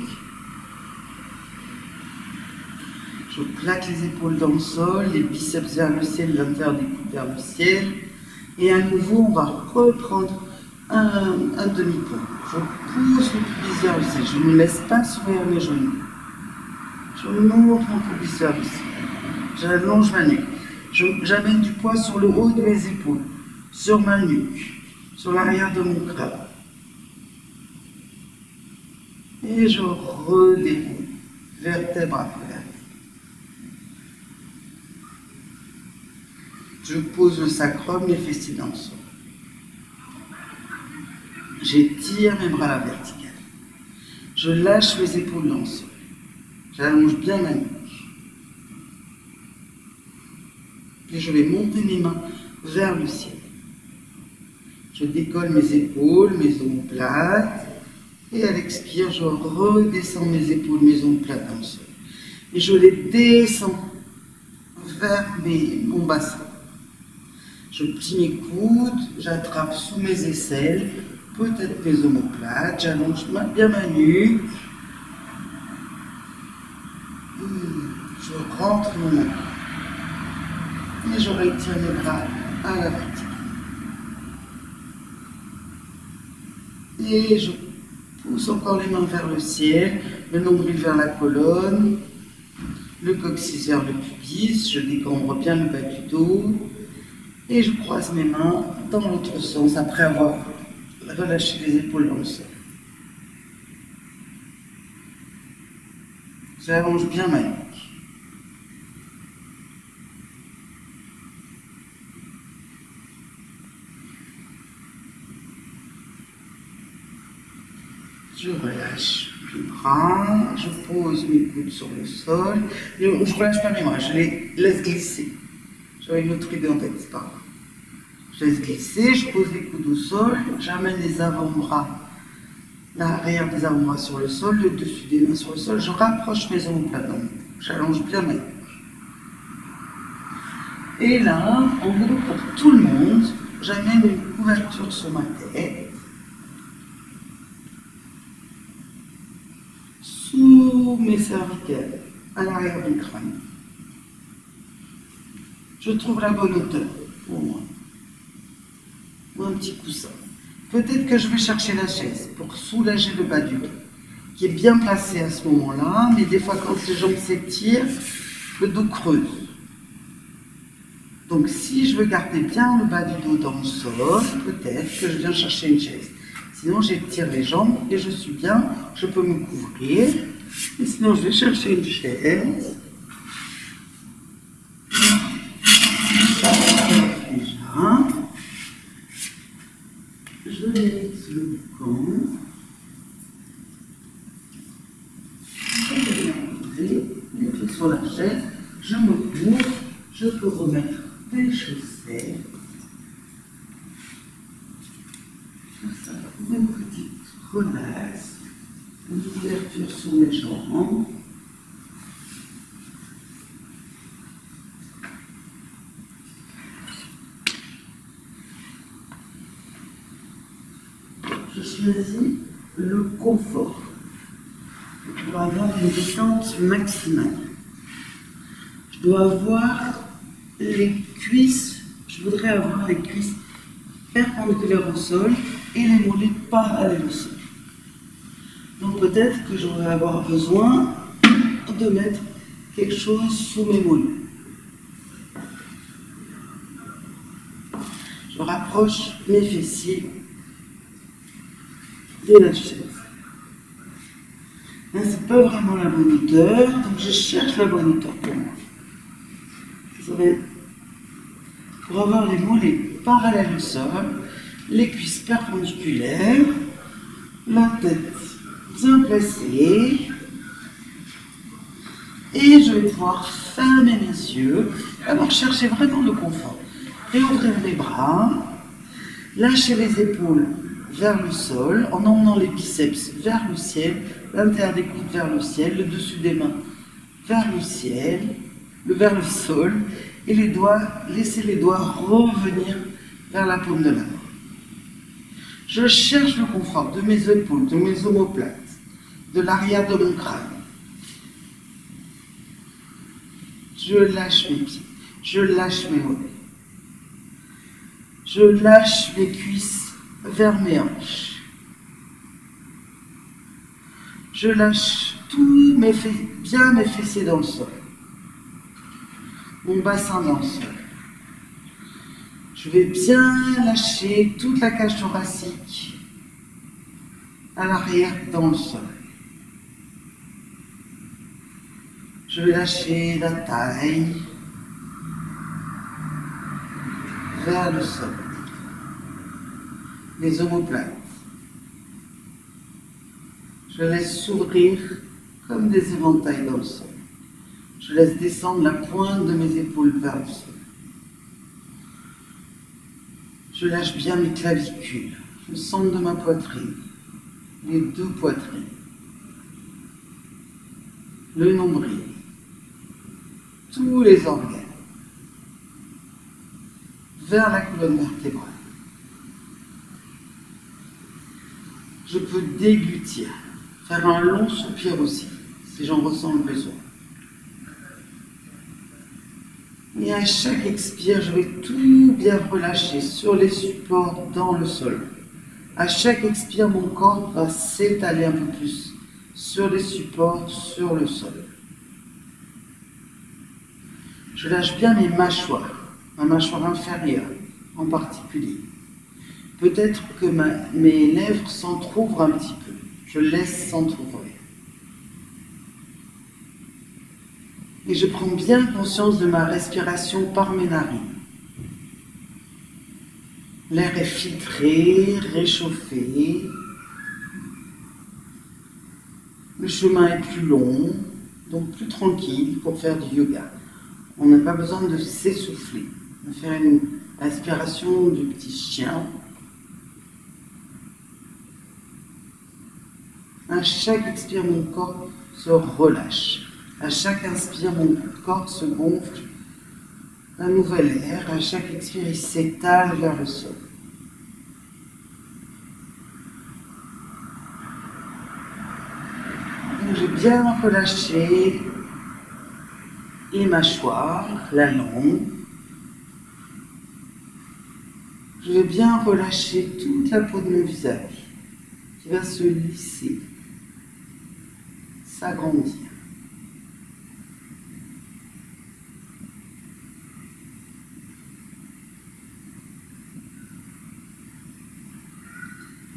Je plaque les épaules dans le sol, les biceps vers le ciel, l'intérieur des coudes vers le ciel. Et à nouveau, on va reprendre un demi-pont. Je pousse le pubis vers le ciel. Je ne laisse pas s'ouvrir mes genoux. Je monte mon pubis vers le ciel. J'allonge ma nuque. J'amène du poids sur le haut de mes épaules, sur ma nuque, sur l'arrière de mon crâne. Et je redéroule, vertèbre après vertèbre. Je pose le sacrum, les fessiers dans le sol. J'étire mes bras à la verticale. Je lâche mes épaules dans le sol. J'allonge bien ma nuque. Puis je vais monter mes mains vers le ciel. Je décolle mes épaules, mes omoplates. Et à l'expire, je redescends mes épaules, mes omoplates dans le sol. Et je les descends vers mon bassin. Je plie mes coudes, j'attrape sous mes aisselles, peut-être mes omoplates, j'allonge bien ma nuque. Je rentre mon main. Et je retire mes bras à la verticale. Et je pousse encore les mains vers le ciel, le nombril vers la colonne, le coccyx vers le pubis, je décambre bien le bas du dos. Et je croise mes mains dans l'autre sens après avoir relâché les épaules dans le sol. J'allonge bien ma nuque. Je relâche les bras, je pose mes coudes sur le sol. Je ne relâche pas mes bras, je les laisse glisser. J'avais une autre idée en tête, c'est pas grave. Je laisse glisser, je pose les coudes au sol, j'amène les avant-bras, l'arrière des avant-bras sur le sol, le dessus des mains sur le sol, je rapproche mes omoplates dans mon dos, j'allonge bien ma nuque. Et là, en gros pour tout le monde, j'amène une couverture sur ma tête, sous mes cervicales, à l'arrière du crâne. Je trouve la bonne hauteur pour moi. Ou un petit coussin. Peut-être que je vais chercher la chaise pour soulager le bas du dos, qui est bien placé à ce moment-là, mais des fois quand les jambes s'étirent, le dos creuse. Donc si je veux garder bien le bas du dos dans le sol, peut-être que je viens chercher une chaise. Sinon j'étire les jambes et je suis bien, je peux me couvrir. Et sinon je vais chercher une chaise. Je laisse le boucan. Je vais les pieds sur la chaise. Je me couvre. Je peux remettre des chaussettes. Ça, une petite relaxe. Une ouverture sur mes jambes. Je choisis le confort pour avoir une détente maximale. Je dois avoir les cuisses, je voudrais avoir les cuisses perpendiculaires au sol et les mollets parallèles au sol. Donc peut-être que j'aurais avoir besoin de mettre quelque chose sous mes mollets. Je rapproche mes fessiers de la chaise. Là, c'est pas vraiment la bonne hauteur, donc je cherche la bonne hauteur pour moi. Ça va être pour avoir les mollets parallèles au sol, les cuisses perpendiculaires, la tête bien placée, et je vais pouvoir fermer mes yeux. Alors chercher vraiment le confort. Réouvrir les bras, lâcher les épaules vers le sol, en emmenant les biceps vers le ciel, l'intérieur des coudes vers le ciel, le dessus des mains vers le ciel, vers le sol, et les doigts, laissez les doigts revenir vers la paume de la main. Je cherche le confort de mes épaules, de mes omoplates, de l'arrière de mon crâne. Je lâche mes pieds, je lâche mes mollets. Je lâche mes cuisses vers mes hanches. Je lâche tout, bien mes fessiers dans le sol. Mon bassin dans le sol. Je vais bien lâcher toute la cage thoracique à l'arrière dans le sol. Je vais lâcher la taille vers le sol. Les omoplates. Je laisse s'ouvrir comme des éventails dans le sol. Je laisse descendre la pointe de mes épaules vers le sol. Je lâche bien mes clavicules, le centre de ma poitrine, les deux poitrines, le nombril, tous les organes, vers la colonne vertébrale. Je peux déglutir, faire un long soupir aussi, si j'en ressens le besoin. Et à chaque expire, je vais tout bien relâcher sur les supports dans le sol. À chaque expire, mon corps va s'étaler un peu plus sur les supports, sur le sol. Je lâche bien mes mâchoires, ma mâchoire inférieure en particulier. Peut-être que mes lèvres s'entr'ouvrent un petit peu. Je laisse s'entr'ouvrir. Et je prends bien conscience de ma respiration par mes narines. L'air est filtré, réchauffé. Le chemin est plus long, donc plus tranquille pour faire du yoga. On n'a pas besoin de s'essouffler. On va faire une respiration du petit chien. À chaque expire, mon corps se relâche. À chaque inspire, mon corps se gonfle un nouvel air. À chaque expire, il s'étale vers le sol. J'ai bien relâché les mâchoires, la langue. Je vais bien relâcher toute la peau de mon visage qui va se lisser, s'agrandir.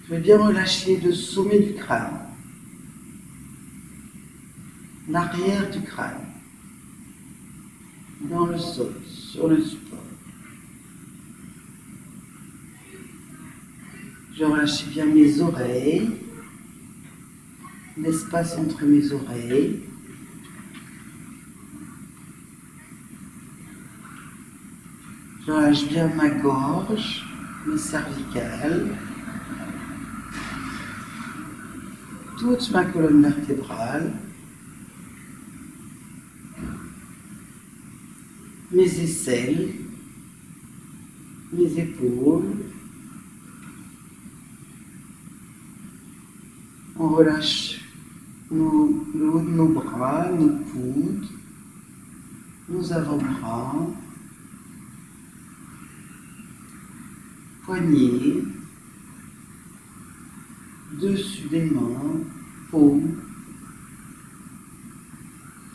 Je vais bien relâcher le sommet du crâne, l'arrière du crâne, dans le sol, sur le support. Je relâche bien mes oreilles, l'espace entre mes oreilles. Je relâche bien ma gorge, mes cervicales, toute ma colonne vertébrale, mes aisselles, mes épaules. On relâche le haut de nos bras, nos coudes, nos avant-bras, poignets, dessus des mains, paumes,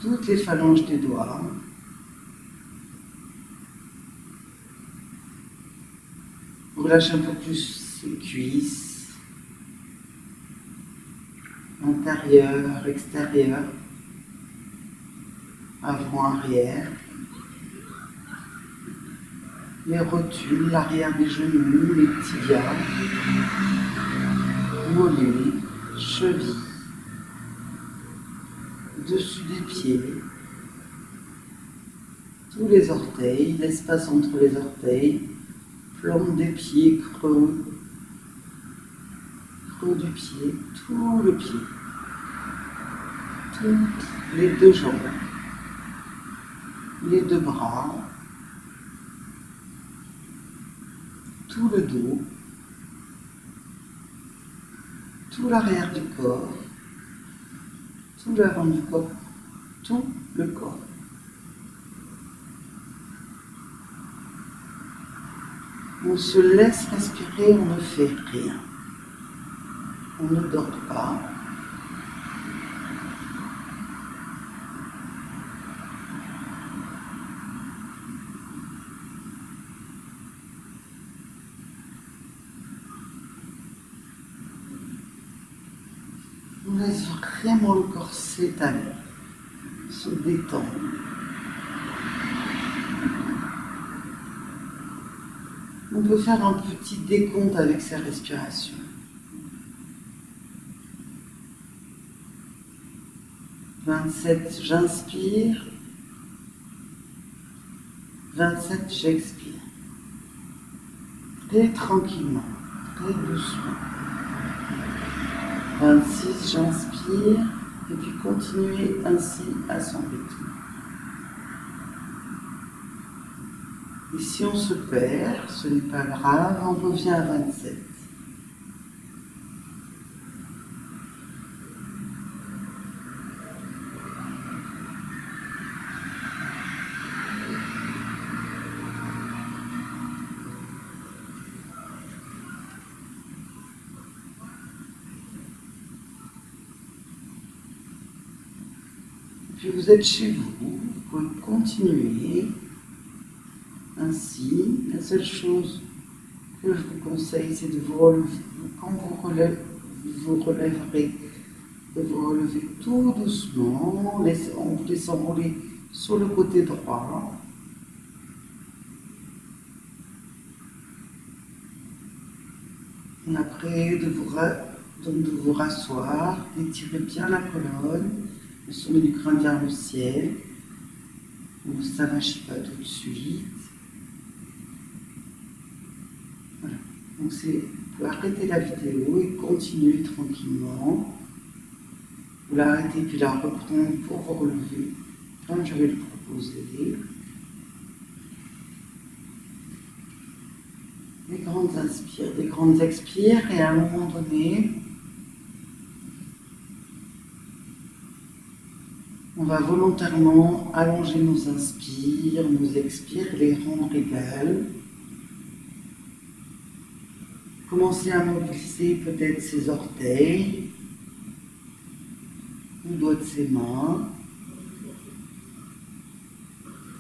toutes les phalanges des doigts. On relâche un peu plus les cuisses, intérieur, extérieur, avant, arrière, les rotules, l'arrière des genoux, les tibias, mollets, chevilles, dessus des pieds, tous les orteils, l'espace entre les orteils, plante des pieds creux, haut du pied, tout le pied, toutes les deux jambes, les deux bras, tout le dos, tout l'arrière du corps, tout l'avant du corps, tout le corps. On se laisse respirer, on ne fait rien. On ne dort pas. On laisse vraiment le corps s'étaler, se détendre. On peut faire un petit décompte avec sa respiration. 27, j'inspire. 27, j'expire. Très tranquillement, très doucement. 26, j'inspire. Et puis continuez ainsi à son rythme. Et si on se perd, ce n'est pas grave, on revient à 27. Puis vous êtes chez vous, vous pouvez continuer ainsi. La seule chose que je vous conseille, c'est de vous relever, quand vous relèverez, de vous relever tout doucement, en vous laissant rouler sur le côté droit. Et après, de vous rasseoir, d'étirer bien la colonne, le sommet du crâne vers le ciel. Ne s'arrachez pas tout de suite. Voilà. Donc vous pouvez arrêter la vidéo et continuer tranquillement. Vous l'arrêtez puis la reprendre pour vous relever, comme je vais le proposer. Des grandes inspires, des grandes expires, et à un moment donné, on va volontairement allonger nos inspires, nos expires, les rendre égales. Commencez à mobiliser peut-être ses orteils, le doigt de ses mains,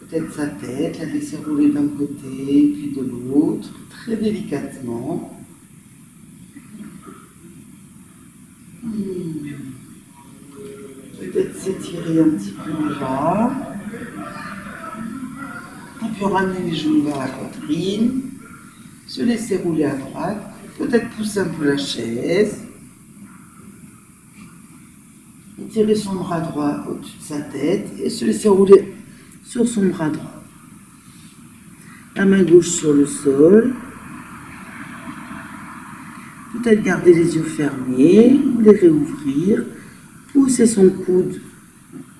peut-être sa tête, la laisser rouler d'un côté puis de l'autre, très délicatement. Peut-être s'étirer un petit peu déjà. On peut ramener les genoux vers la poitrine, se laisser rouler à droite, peut-être pousser un peu la chaise, étirer son bras droit au-dessus de sa tête et se laisser rouler sur son bras droit. La main gauche sur le sol. Peut-être garder les yeux fermés, les réouvrir. Pousser son coude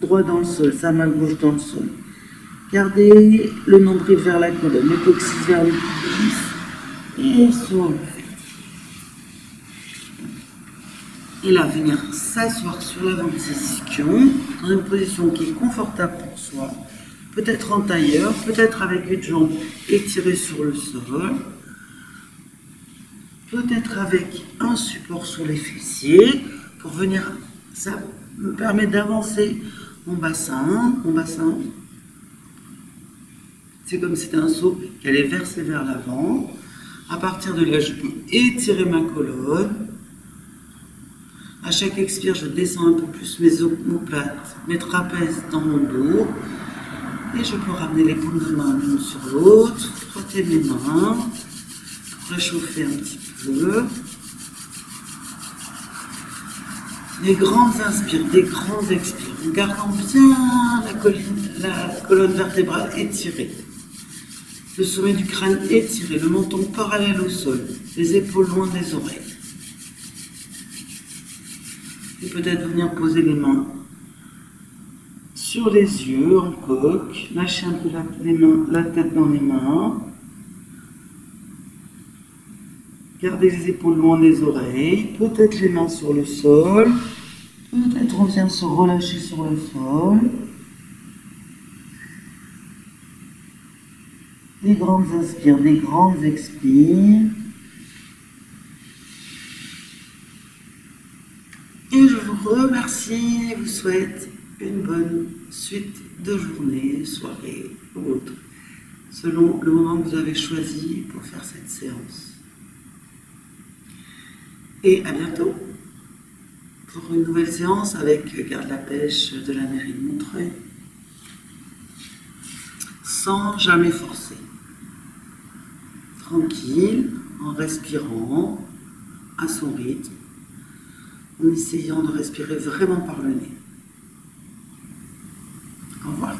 droit dans le sol, sa main gauche dans le sol. Gardez le nombril vers la colonne, le coccyx vers le pubis et soulever. Et là, venir s'asseoir sur l'avant-position, dans une position qui est confortable pour soi, peut-être en tailleur, peut-être avec une jambe étirée sur le sol, peut-être avec un support sur les fessiers, pour venir. Ça me permet d'avancer mon bassin. C'est comme si c'était un seau qui allait verser vers l'avant. À partir de là, je peux étirer ma colonne. À chaque expire, je descends un peu plus mes omoplates, mes trapèzes dans mon dos. Et je peux ramener les paumes de main l'une sur l'autre, frotter mes mains, réchauffer un petit peu. Des grandes inspires, des grands expires, en gardant bien la colonne vertébrale étirée. Le sommet du crâne étiré, le menton parallèle au sol, les épaules loin des oreilles. Et peut-être venir poser les mains sur les yeux en coque. Lâchez un peu la tête dans les mains. Gardez les épaules loin des oreilles. Peut-être les mains sur le sol. Peut-être on vient se relâcher sur le sol. Des grandes inspires, des grandes expires. Et je vous remercie et vous souhaite une bonne suite de journée, soirée ou autre, selon le moment que vous avez choisi pour faire cette séance. Et à bientôt pour une nouvelle séance avec Garde la pêche de la mairie de Montreuil, sans jamais forcer. Tranquille, en respirant à son rythme, en essayant de respirer vraiment par le nez. Au revoir.